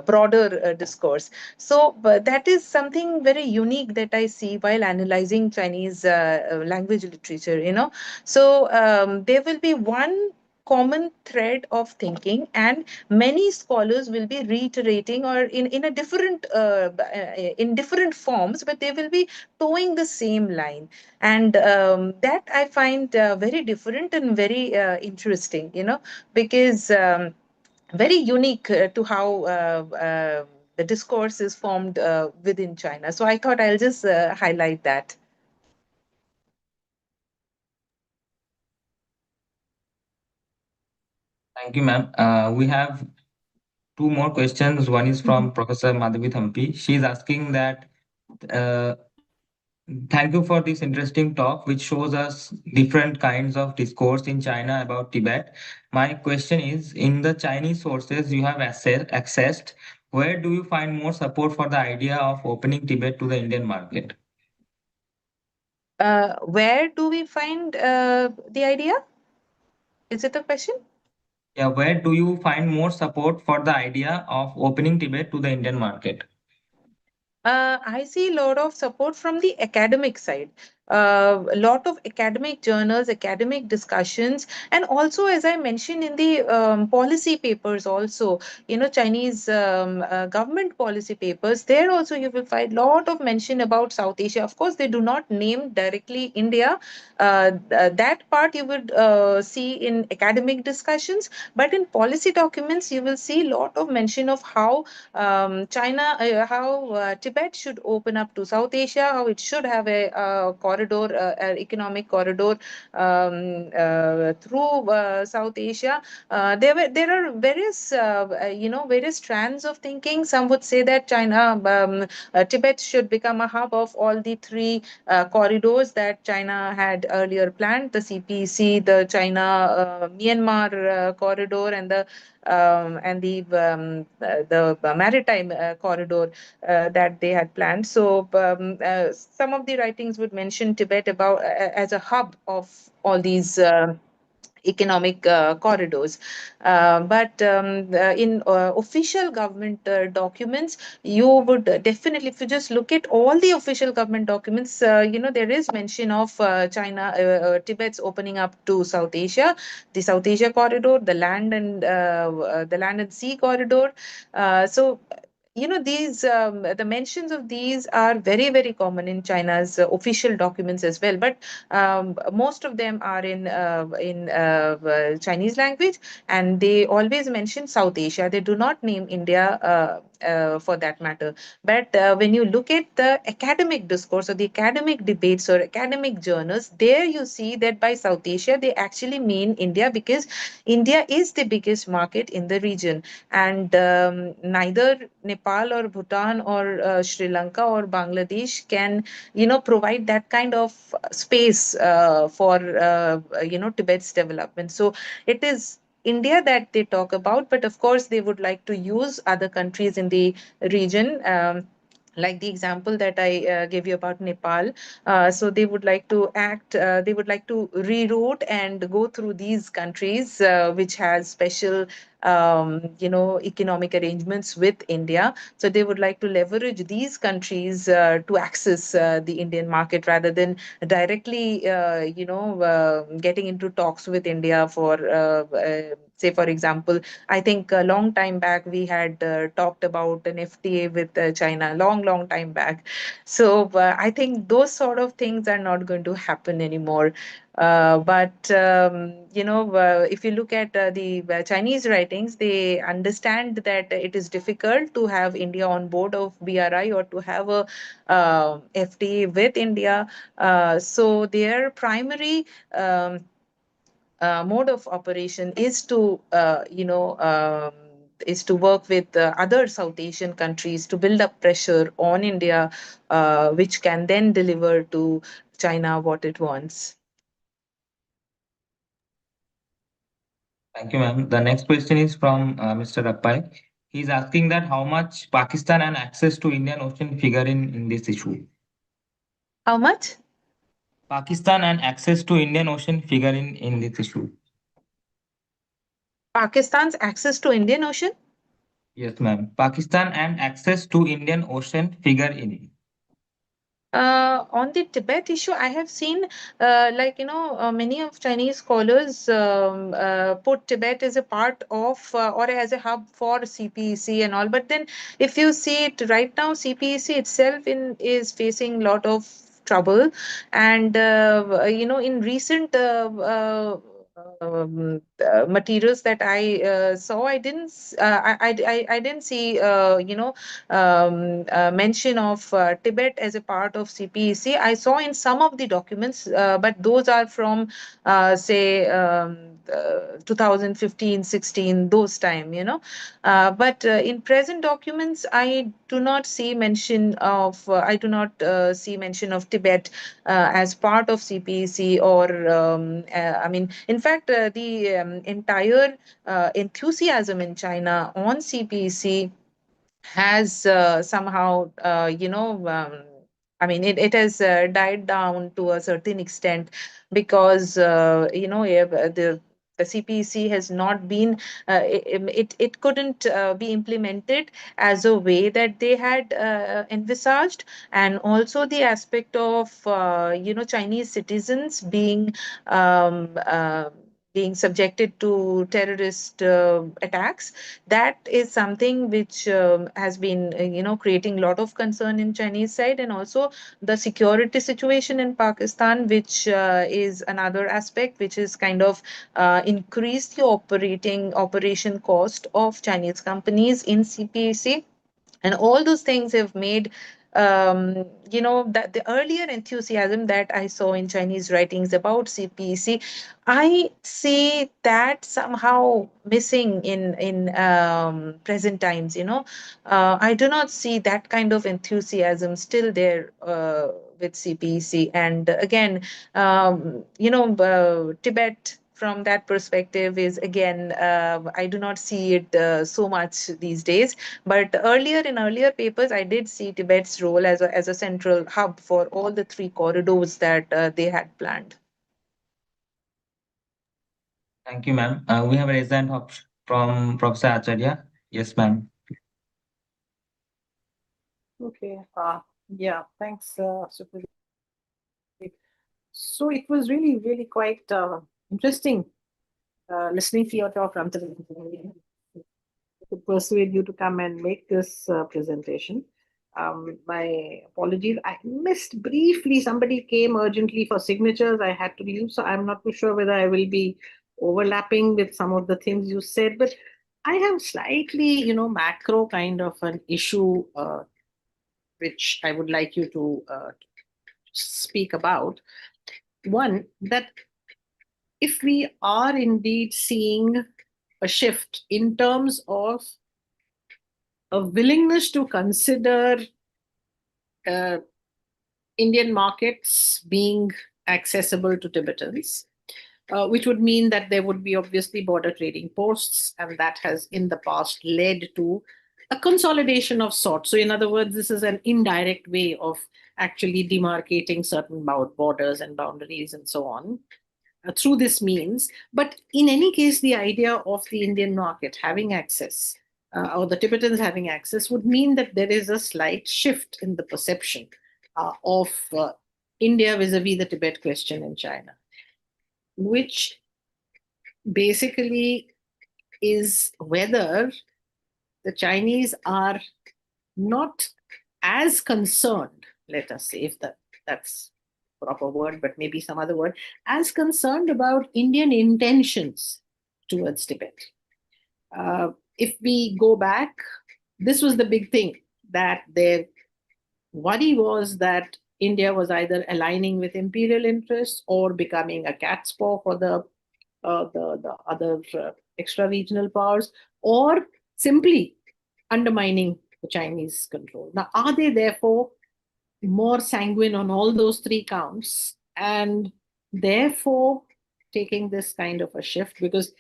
broader discourse. So but that is something very unique that I see while analyzing Chinese language literature. So there will be one common thread of thinking, and many scholars will be reiterating, or in a different in different forms, but they will be towing the same line. And that I find very different and very interesting, because very unique to how the discourse is formed within China. So I thought I'll just highlight that. Thank you, ma'am. We have two more questions. One is from Professor Madhavi Thampi. She's asking that, thank you for this interesting talk, which shows us different kinds of discourse in China about Tibet. My question is, in the Chinese sources you have accessed, where do you find more support for the idea of opening Tibet to the Indian market? Where do we find the idea? Is it a question? Yeah, where do you find more support for the idea of opening Tibet to the Indian market? I see a lot of support from the academic side. A lot of academic journals, academic discussions, and also, as I mentioned in the policy papers, also, Chinese government policy papers, there also you will find a lot of mention about South Asia. Of course, they do not name directly India. That part you would see in academic discussions, but in policy documents, you will see a lot of mention of how how Tibet should open up to South Asia, how it should have a corridor, an economic corridor through South Asia. There are various various strands of thinking. Some would say that Tibet should become a hub of all the three corridors that China had earlier planned: the CPEC, the China Myanmar corridor, and the maritime corridor that they had planned. So some of the writings would mention Tibet about as a hub of all these economic corridors. But in official government documents, you would definitely, if you just look at all the official government documents, there is mention of Tibet's opening up to South Asia, the South Asia corridor, the land and sea corridor. So these the mentions of these are very, very common in China's official documents as well, but most of them are in Chinese language, and they always mention South Asia. They do not name India for that matter. But when you look at the academic discourse or the academic debates or academic journals, there you see that by South Asia they actually mean India, because India is the biggest market in the region, and neither Nepal or Bhutan or Sri Lanka or Bangladesh can provide that kind of space for Tibet's development. So it is India that they talk about, but of course they would like to use other countries in the region. Like the example that I gave you about Nepal. So they would like to reroute and go through these countries, which has special economic arrangements with India. So they would like to leverage these countries to access the Indian market, rather than directly, getting into talks with India for, say, for example, I think a long time back we had talked about an FTA with China, long time back. So I think those sort of things are not going to happen anymore. But if you look at the Chinese writings, they understand that it is difficult to have India on board of BRI, or to have a FTA with India. So their primary mode of operation is to work with other South Asian countries to build up pressure on India, which can then deliver to China what it wants. Thank you, ma'am. The next question is from Mr. Rappai. He's asking that how much Pakistan and access to Indian Ocean figure in this issue. How much? Pakistan and access to Indian Ocean figure in this issue. Pakistan's access to Indian Ocean? Yes, ma'am. Pakistan and access to Indian Ocean figure in it. On the Tibet issue, I have seen, many of Chinese scholars put Tibet as a part of or as a hub for CPEC and all. But then, if you see it right now, CPEC itself is facing a lot of trouble, and in recent materials that I saw, I didn't see mention of Tibet as a part of CPEC. I saw in some of the documents, but those are from say 2015-16, those time, but in present documents, I do not see mention of Tibet as part of CPEC, or I mean, in fact, the entire enthusiasm in China on CPEC has somehow, I mean, it has died down to a certain extent, because the CPEC has not been, it couldn't be implemented as a way that they had envisaged. And also the aspect of, Chinese citizens um, uh, being subjected to terrorist attacks. That is something which has been, creating a lot of concern in Chinese side. And also the security situation in Pakistan, which is another aspect which is kind of increased the operation cost of Chinese companies in CPAC. And all those things have made, that the earlier enthusiasm that I saw in Chinese writings about CPEC, I see that somehow missing in present times. I do not see that kind of enthusiasm still there with CPEC. And again, Tibet from that perspective is again, I do not see it so much these days. But in earlier papers, I did see Tibet's role as a central hub for all the three corridors that they had planned. Thank you, ma'am. We have a raised hand from Professor Acharya. Yes, ma'am. Okay. Yeah. Thanks, Supradeep. So it was really, really quite interesting listening to your talk, Ramthan, to persuade you to come and make this presentation. My apologies. I missed briefly. Somebody came urgently for signatures. I had to leave, so I'm not too sure whether I will be overlapping with some of the things you said. But I have slightly, macro kind of an issue, which I would like you to speak about. One, that if we are indeed seeing a shift in terms of a willingness to consider uh, Indian markets being accessible to Tibetans, which would mean that there would be obviously border trading posts, and that has in the past led to a consolidation of sorts. So, in other words, this is an indirect way of actually demarcating certain borders and boundaries and so on through this means. But in any case, the idea of the Indian market having access or the Tibetans having access would mean that there is a slight shift in the perception of India vis-a-vis the Tibet question in China, which basically is whether the Chinese are not as concerned, let us say, if that's proper word, but maybe some other word, as concerned about Indian intentions towards Tibet. If we go back, this was the big thing, that their worry was that India was either aligning with imperial interests or becoming a cat's paw for the other extra regional powers, or simply undermining the Chinese control. Now, are they therefore more sanguine on all those three counts and therefore taking this kind of a shift? Because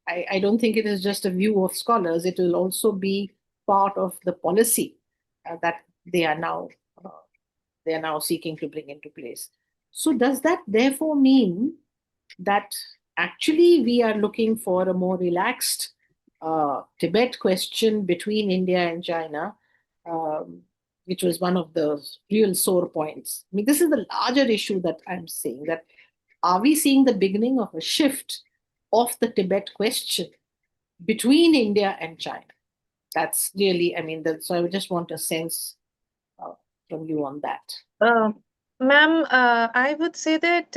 I don't think it is just a view of scholars, it will also be part of the policy that they are now seeking to bring into place. So does that therefore mean that actually we are looking for a more relaxed Tibet question between India and China, which was one of the real sore points? I mean, this is the larger issue that I'm saying, that are we seeing the beginning of a shift of the Tibet question between India and China? That's really, so I would just want a sense from you on that. Ma'am, I would say that,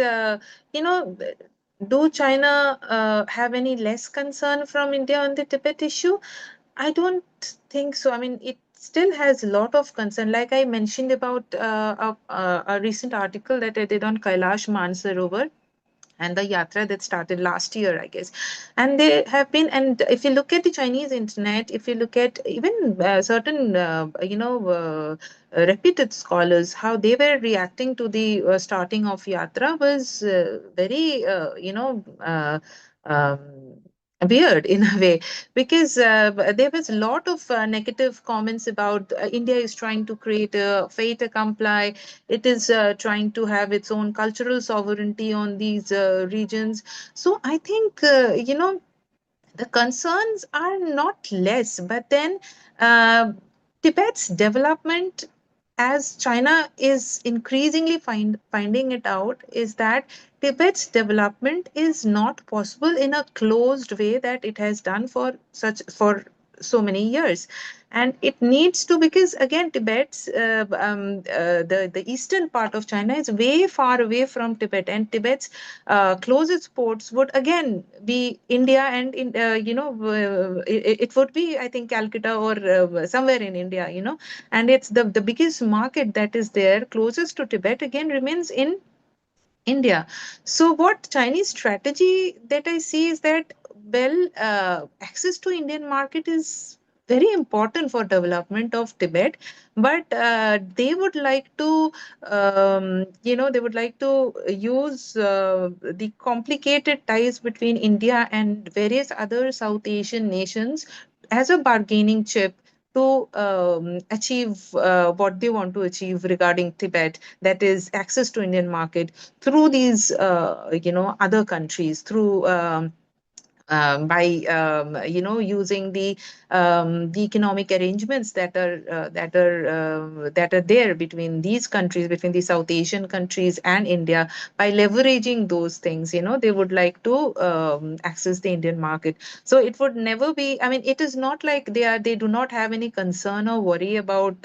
do China have any less concern from India on the Tibet issue? I don't think so. I mean, it still has a lot of concern. Like I mentioned about a recent article that I did on Kailash Mansarovar and the yatra that started last year, I guess. And they have been, and if you look at the Chinese internet, if you look at even certain, reputed scholars, how they were reacting to the starting of yatra was very, um, weird in a way, because there was a lot of negative comments about India is trying to create a fait accompli. It is trying to have its own cultural sovereignty on these regions. So I think, the concerns are not less, but then uh, Tibet's development, as China is increasingly finding it out, is that Tibet's development is not possible in a closed way that it has done for so many years. And it needs to, because again, the eastern part of China is way far away from Tibet, and Tibet's closest ports would again be India, and it would be, I think, Calcutta or somewhere in India, and it's the biggest market that is there closest to Tibet again remains in India. So what Chinese strategy that I see is that, well, access to Indian market is very important for development of Tibet, but they would like to, they would like to use the complicated ties between India and various other South Asian nations as a bargaining chip to achieve what they want to achieve regarding Tibet, that is access to Indian market through these other countries, through by using the economic arrangements that are there between these countries, between the South Asian countries and India. By leveraging those things, they would like to access the Indian market. So it would never be, I mean, it is not like they do not have any concern or worry about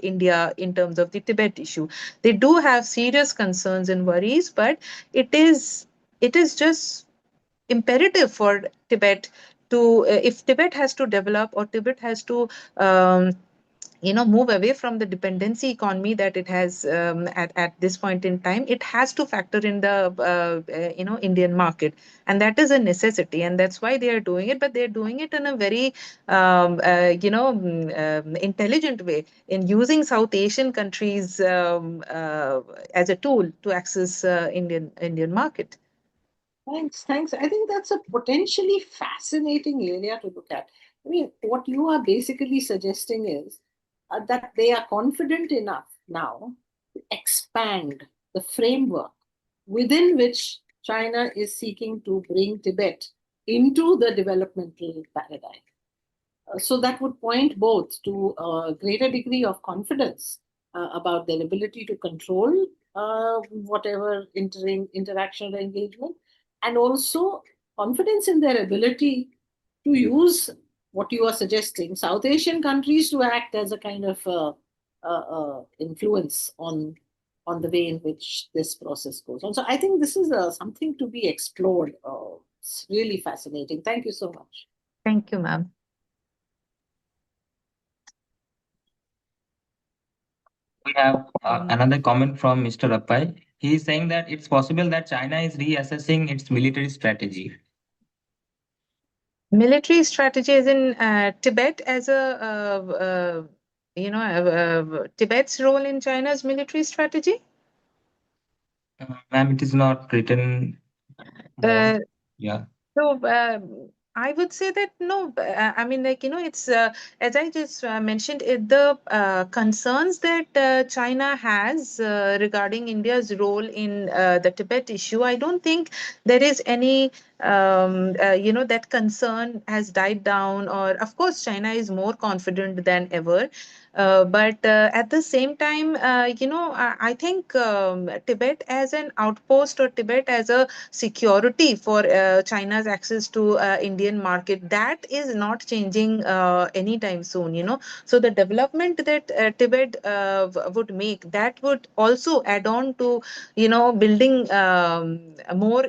India in terms of the Tibet issue. They do have serious concerns and worries, but it is just imperative for Tibet to, if Tibet has to develop, or Tibet has to, move away from the dependency economy that it has at this point in time, it has to factor in the, Indian market. And that is a necessity. And that's why they are doing it. But they're doing it in a very, intelligent way, in using South Asian countries as a tool to access Indian market. Thanks. I think that's a potentially fascinating area to look at. I mean, what you are basically suggesting is that they are confident enough now to expand the framework within which China is seeking to bring Tibet into the developmental paradigm. So that would point both to a greater degree of confidence about their ability to control whatever interaction or engagement, and also confidence in their ability to use what you are suggesting, South Asian countries to act as a kind of influence on the way in which this process goes on. So I think this is something to be explored. It's really fascinating. Thank you so much. Thank you, ma'am. We have another comment from Mr. Rappai. He is saying that it's possible that China is reassessing its military strategy. Military strategy is in Tibet as Tibet's role in China's military strategy. Ma'am, it is not written down. Yeah. So I would say that no, I mean, it's as I just mentioned, the concerns that China has regarding India's role in the Tibet issue. I don't think there is any, that concern has died down, or of course, China is more confident than ever. But at the same time, I think Tibet as an outpost, or Tibet as a security for China's access to Indian market, that is not changing anytime soon. So the development that Tibet would make, that would also add on to building more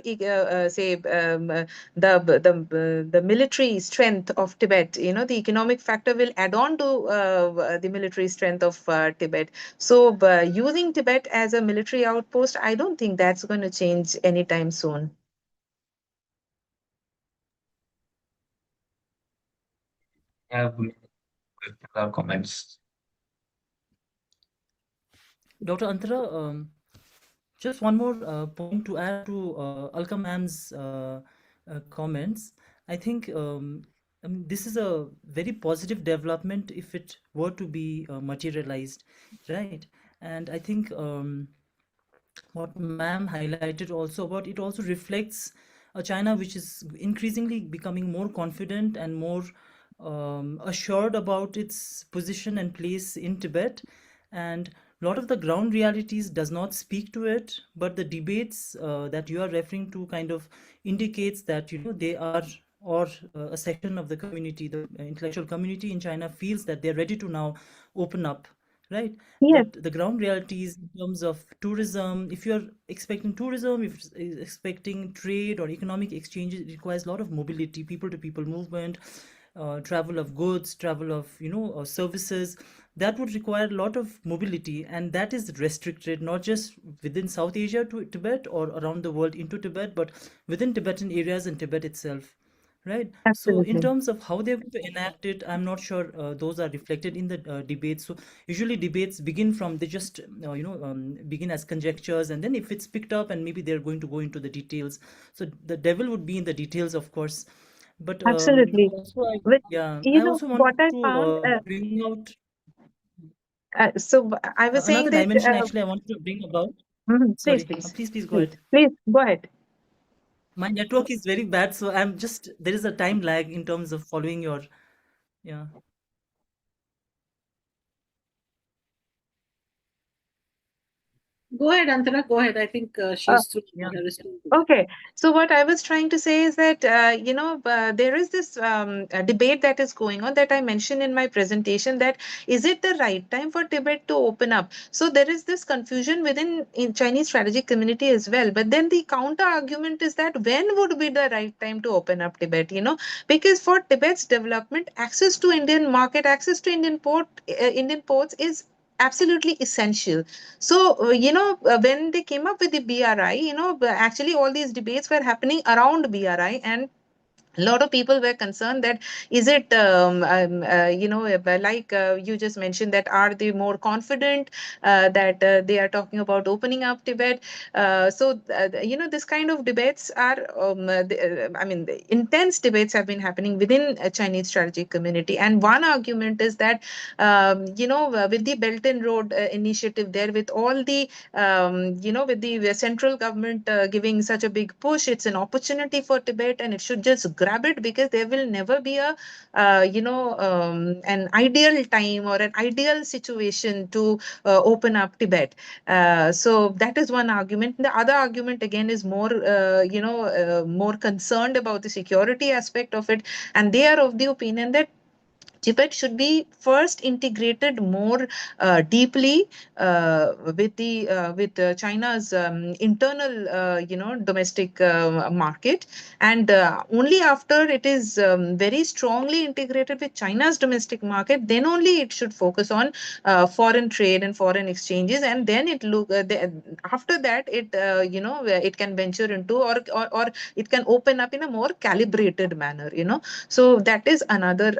the military strength of Tibet. The economic factor will add on to the military strength of Tibet. So using Tibet as a military outpost, I don't think that's going to change anytime soon. Yeah, our comments. Dr. Antara, just one more point to add to Alka ma'am's comments. I think this is a very positive development if it were to be materialized, right? And I think what ma'am highlighted also about it also reflects a China which is increasingly becoming more confident and more assured about its position and place in Tibet. And a lot of the ground realities does not speak to it, but the debates that you are referring to kind of indicates that, they are, or a section of the community, the intellectual community in China feels that they're ready to now open up, right? Yes, But the ground realities in terms of tourism, if you're expecting tourism, if you're expecting trade or economic exchanges, it requires a lot of mobility, people to people movement, travel of goods, travel of services. That would require a lot of mobility, and that is restricted not just within South Asia to Tibet or around the world into Tibet, but within Tibetan areas and Tibet itself, right? So in absolutely. terms of how they're going to enact it, I'm not sure those are reflected in the debates. So usually debates begin from, they just begin as conjectures, and then if it's picked up, and maybe they're going to go into the details. So the devil would be in the details, of course. But Absolutely. also But I also what wanted I to found, bring out I was saying another that, dimension. Actually, I wanted to bring about. please, Sorry, please, please go please, ahead. please go ahead. My network is very bad, so there is a time lag in terms of following your, yeah. Go ahead, Antara. Go ahead. I think she's through the response. Okay, so what I was trying to say is that there is this debate that is going on that I mentioned in my presentation, that is it the right time for Tibet to open up? So there is this confusion within in Chinese strategic community as well. But then the counter argument is that when would be the right time to open up Tibet? Because for Tibet's development, access to Indian market, access to Indian ports is absolutely essential. So, when they came up with the BRI, actually all these debates were happening around BRI, and a lot of people were concerned that is it like you just mentioned, that are they more confident that they are talking about opening up Tibet? This kind of debates are the intense debates have been happening within a Chinese strategic community. And one argument is that with the Belt and Road initiative there, with all the with the central government giving such a big push, it's an opportunity for Tibet, and it should just grab it, because there will never be an ideal time or an ideal situation to open up Tibet. So that is one argument. The other argument again is more more concerned about the security aspect of it, and they are of the opinion that Tibet should be first integrated more deeply with China's internal, domestic market, and only after it is very strongly integrated with China's domestic market, then only it should focus on foreign trade and foreign exchanges, and then after that it can venture into, or it can open up in a more calibrated manner. So that is another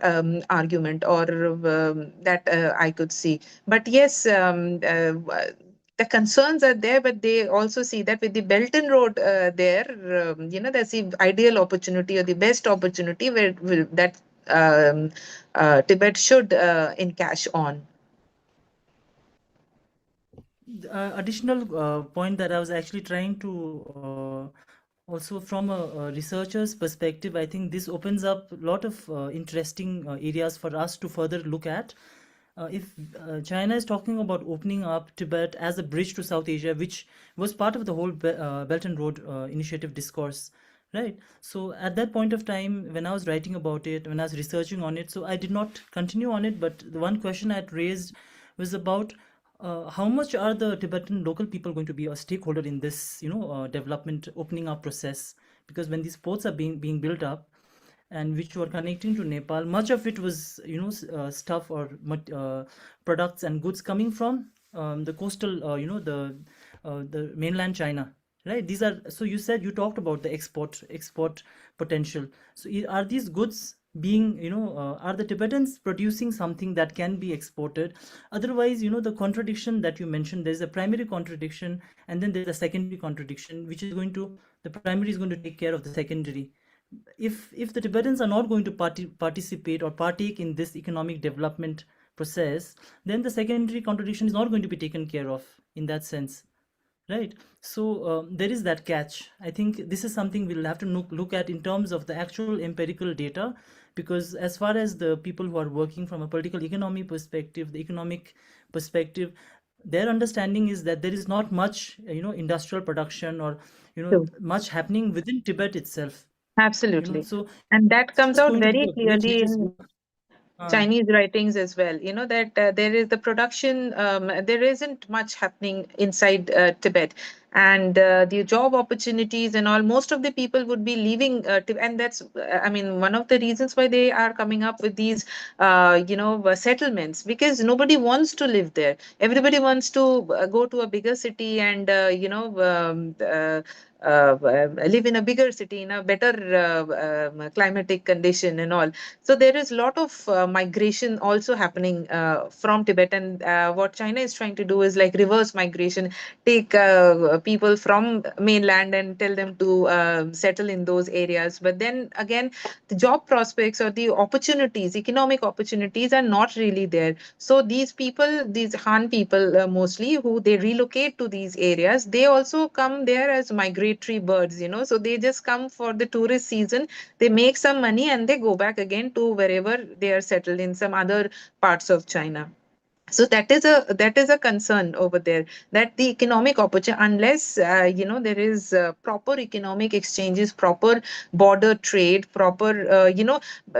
argument, or that I could see. But yes, the concerns are there, but they also see that with the Belt and Road there, there's the ideal opportunity, or the best opportunity that Tibet should encash on. Additional point that I was actually trying to also from a researcher's perspective, I think this opens up a lot of interesting areas for us to further look at. If China is talking about opening up Tibet as a bridge to South Asia, which was part of the whole Belt and Road Initiative discourse, right? So at that point of time, when I was writing about it, when I was researching on it, so I did not continue on it, but the one question I had raised was about how much are the Tibetan local people going to be a stakeholder in this, development opening up process? Because when these ports are being built up, and which were connecting to Nepal, much of it was, stuff or products and goods coming from the coastal, the mainland China, right? These are, so you talked about the export potential. So are these goods being, are the Tibetans producing something that can be exported? Otherwise, the contradiction that you mentioned, there's a primary contradiction, and then there's a secondary contradiction, which is the primary is going to take care of the secondary, if the Tibetans are not going to participate or partake in this economic development process, then the secondary contradiction is not going to be taken care of in that sense, right? So there is that catch. I think this is something we'll have to look at in terms of the actual empirical data, because as far as the people who are working from a political economy perspective, the economic perspective, their understanding is that there is not much industrial production or True. much happening within Tibet itself. Absolutely. So And that it's comes just out going to be very a great clearly race. in Chinese writings as well. That there is the production, there isn't much happening inside Tibet. And the job opportunities and all, most of the people would be leaving. And that's, I mean, one of the reasons why they are coming up with these, settlements, because nobody wants to live there. Everybody wants to go to a bigger city and, live in a bigger city in a better climatic condition and all. So there is a lot of migration also happening from Tibet, and what China is trying to do is like reverse migration, take people from mainland and tell them to settle in those areas. But then again, the job prospects or the opportunities, economic opportunities, are not really there. So these people, these Han people mostly, who they relocate to these areas, they also come there as migratory birds. So they just come for the tourist season, they make some money, and they go back again to wherever they are settled in some other parts of China. So that is a concern over there, that the economic opportunity, unless there is proper economic exchanges, proper border trade, proper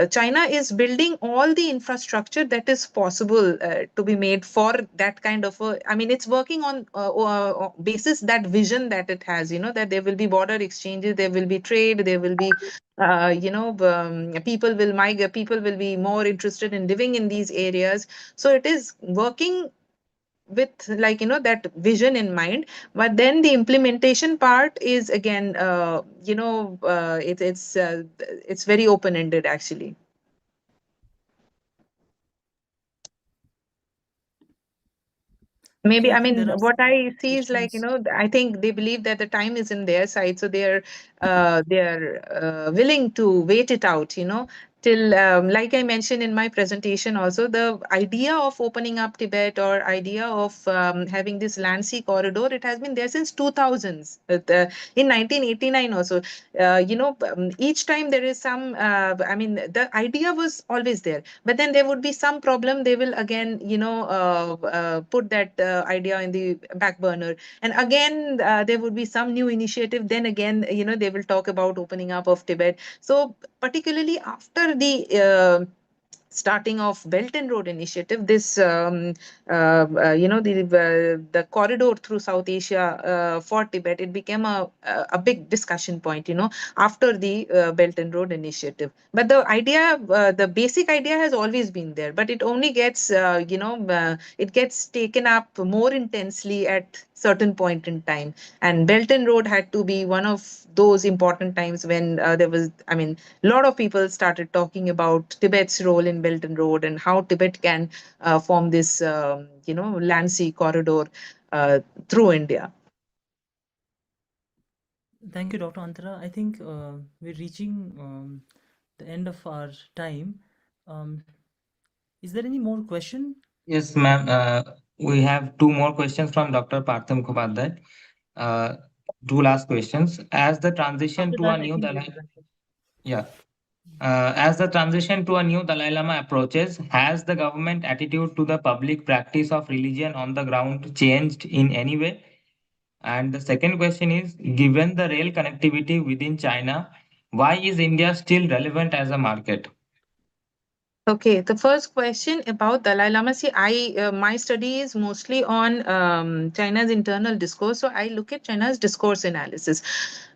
China is building all the infrastructure that is possible to be made for that kind of a, I mean, it's working on basis that vision that it has, that there will be border exchanges, there will be trade, there will be people will migrate, people will be more interested in living in these areas. So it is working with, like, that vision in mind. But then the implementation part is again, it's very open ended actually. Maybe, Okay, I I think mean, there are what some I see is like, questions. I think they believe that the time is in their side, so they're willing to wait it out, till, like I mentioned in my presentation also, the idea of opening up Tibet, or idea of having this land sea corridor, it has been there since 2000s. In 1989 also, each time there is some, I mean, the idea was always there, but then there would be some problem, they will again, put that idea in the back burner, and again there would be some new initiative, then again, they will talk about opening up of Tibet. So particularly after the starting of Belt and Road Initiative, this the corridor through South Asia for Tibet, it became a big discussion point, after the Belt and Road Initiative. But the idea, the basic idea has always been there, but it only gets, it gets taken up more intensely at certain point in time. And Belt and Road had to be one of those important times when there was, I mean, a lot of people started talking about Tibet's role in Belt and Road, and how Tibet can form this, land sea corridor through India. Thank you, Dr. Antara. I think we're reaching the end of our time. Um, is there any more question? Yes, ma'am. We have two more questions from Dr. Partha Mukhopadhyay. Uh, Two last questions. As the transition After to a that, I new think Dalai, yeah, as the transition to a new Dalai Lama approaches, has the government attitude to the public practice of religion on the ground changed in any way? And the second question is, given the rail connectivity within China, why is India still relevant as a market? Okay, the first question about Dalai Lama. See, I my study is mostly on China's internal discourse, so I look at China's discourse analysis.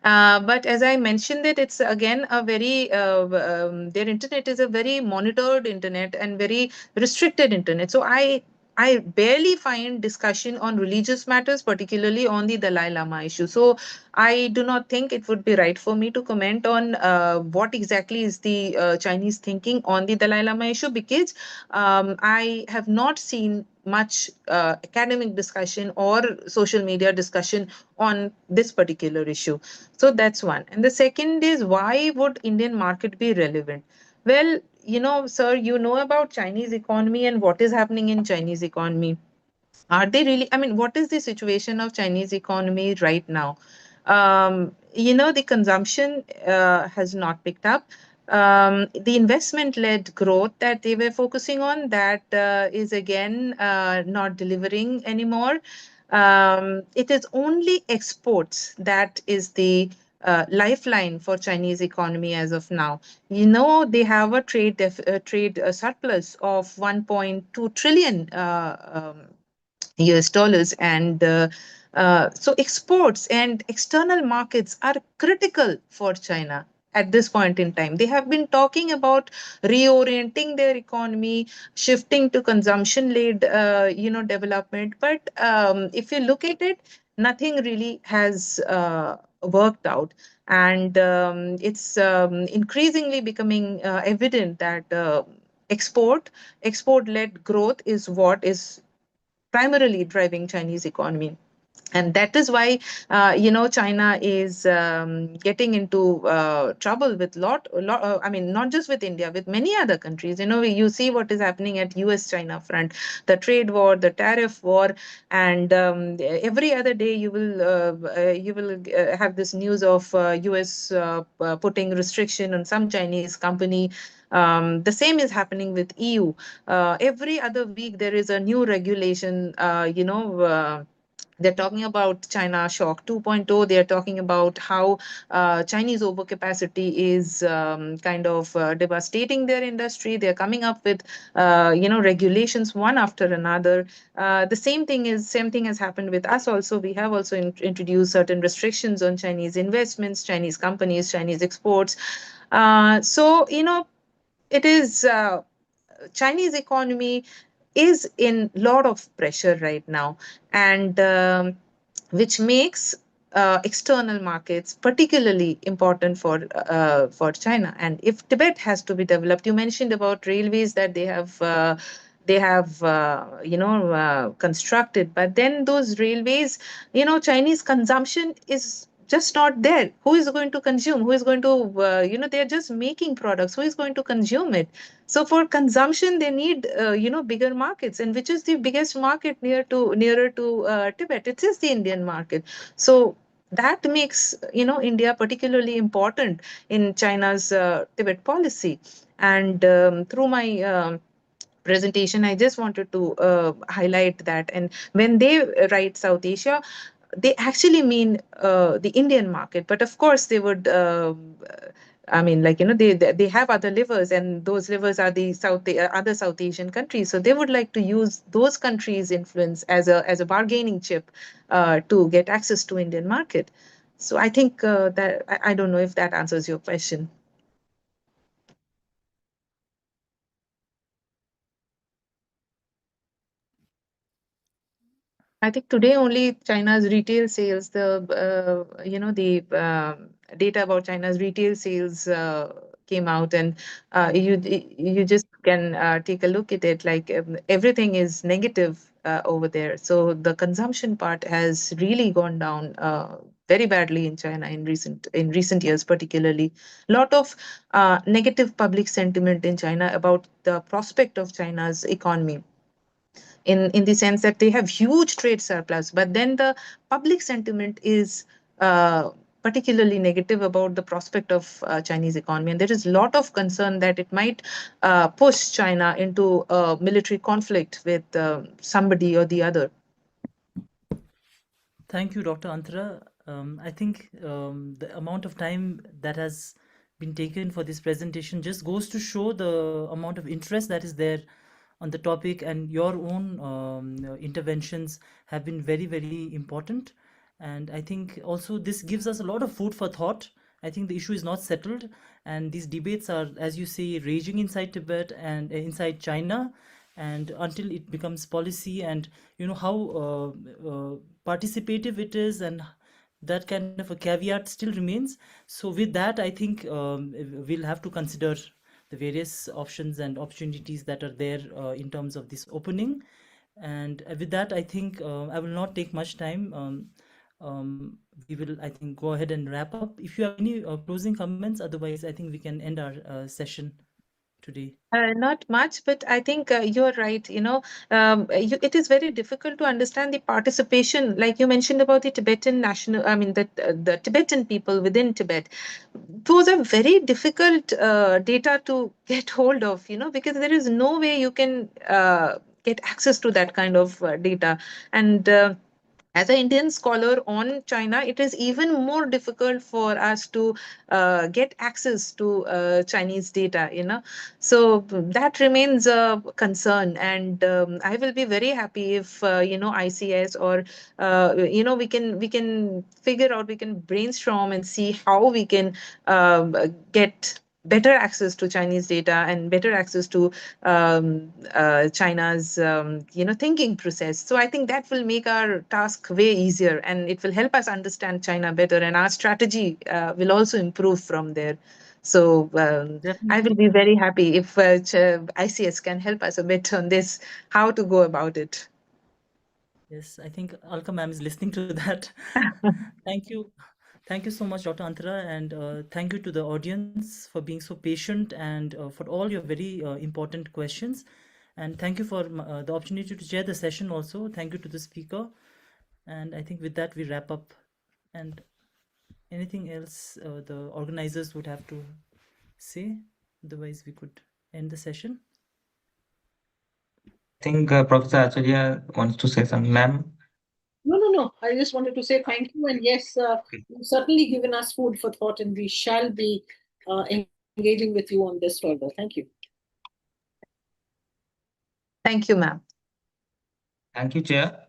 But as I mentioned, that it's again a very their internet is a very monitored internet and very restricted internet. So I I barely find discussion on religious matters, particularly on the Dalai Lama issue. So I do not think it would be right for me to comment on what exactly is the Chinese thinking on the Dalai Lama issue, because I have not seen much academic discussion or social media discussion on this particular issue. So that's one. And the second is, why would Indian market be relevant? Well, sir, you know about Chinese economy and what is happening in Chinese economy. Are they really? I mean, what is the situation of Chinese economy right now? The consumption has not picked up. The investment-led growth that they were focusing on, that is again not delivering anymore. It is only exports that is the lifeline for Chinese economy as of now. They have a trade surplus of 1.2 trillion US dollars. And so exports and external markets are critical for China at this point in time. They have been talking about reorienting their economy, shifting to consumption-led, development. But if you look at it, nothing really has worked out. And it's increasingly becoming evident that export-led growth is what is primarily driving Chinese economy. And that is why, China is getting into trouble with I mean, not just with India, with many other countries. You see what is happening at US-China front, the trade war, the tariff war, and every other day you will have this news of US putting restriction on some Chinese company. The same is happening with EU. Every other week there is a new regulation. They're talking about China Shock 2.0. They're talking about how Chinese overcapacity is kind of devastating their industry. They're coming up with, regulations one after another. The same thing has happened with us also. We have also introduced certain restrictions on Chinese investments, Chinese companies, Chinese exports. So, it is Chinese economy is in a lot of pressure right now, and which makes external markets particularly important for China. And if Tibet has to be developed, you mentioned about railways that they have constructed, but then those railways, Chinese consumption is just not there. Who is going to consume? Who is going to, they're just making products. Who is going to consume it? So for consumption, they need, bigger markets. And which is the biggest market nearer to Tibet? It is the Indian market. So that makes, India particularly important in China's Tibet policy. And through my presentation, I just wanted to highlight that. And when they write South Asia, they actually mean the Indian market. But of course, they would. I mean, they have other livers, and those livers are the other South Asian countries. So they would like to use those countries' influence as a bargaining chip to get access to Indian market. So I think that I don't know if that answers your question. I think today only China's retail sales, the data about China's retail sales came out, and you just can take a look at it. Like everything is negative over there. So the consumption part has really gone down very badly in China in recent years, particularly. A lot of negative public sentiment in China about the prospect of China's economy, in the sense that they have huge trade surplus, but then the public sentiment is particularly negative about the prospect of Chinese economy. And there is a lot of concern that it might push China into a military conflict with somebody or the other. Thank you, Dr. Antara. I think the amount of time that has been taken for this presentation just goes to show the amount of interest that is there on the topic, and your own interventions have been very, very important. And I think also this gives us a lot of food for thought. I think the issue is not settled, and these debates are, as you say, raging inside Tibet and inside China. and until it becomes policy, and how participative it is, and that kind of a caveat still remains. So with that, I think we'll have to consider the various options and opportunities that are there in terms of this opening. And with that, I think I will not take much time. We will, I think, go ahead and wrap up. If you have any closing comments, otherwise, I think we can end our session today. Not much, but I think you're right. It is very difficult to understand the participation, like you mentioned about the Tibetan national, I mean, the Tibetan people within Tibet. Those are very difficult data to get hold of, because there is no way you can get access to that kind of data. And as an Indian scholar on China, it is even more difficult for us to get access to Chinese data, So that remains a concern. And I will be very happy if, ICS or, we can figure out, we can brainstorm and see how we can get better access to Chinese data and better access to China's thinking process. So I think that will make our task way easier, and it will help us understand China better, and our strategy will also improve from there. So I will Definitely. be very happy if ICS can help us a bit on this, how to go about it. Yes, I think Alka ma'am is listening to that. Thank you. Thank you so much, Dr. Antara, and thank you to the audience for being so patient, and for all your very important questions. And thank you for the opportunity to chair the session also. Thank you to the speaker. And I think with that, we wrap up. And anything else the organizers would have to say? Otherwise, we could end the session. I think Professor Acharya wants to say something. Ma'am? No. I just wanted to say thank you. And yes, you've certainly given us food for thought, and we shall be engaging with you on this further. Thank you. Thank you, ma'am. Thank you, Chair.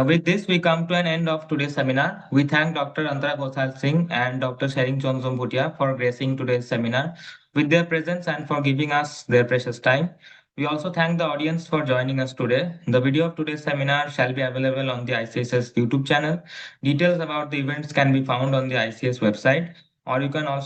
With this, we come to an end of today's seminar. We thank Dr. Antara Gosal Singh and Dr. Shering Chonzom Bhutia for gracing today's seminar with their presence and for giving us their precious time. We also thank the audience for joining us today. The video of today's seminar shall be available on the ICS's YouTube channel. Details about the events can be found on the ICS website, or you can also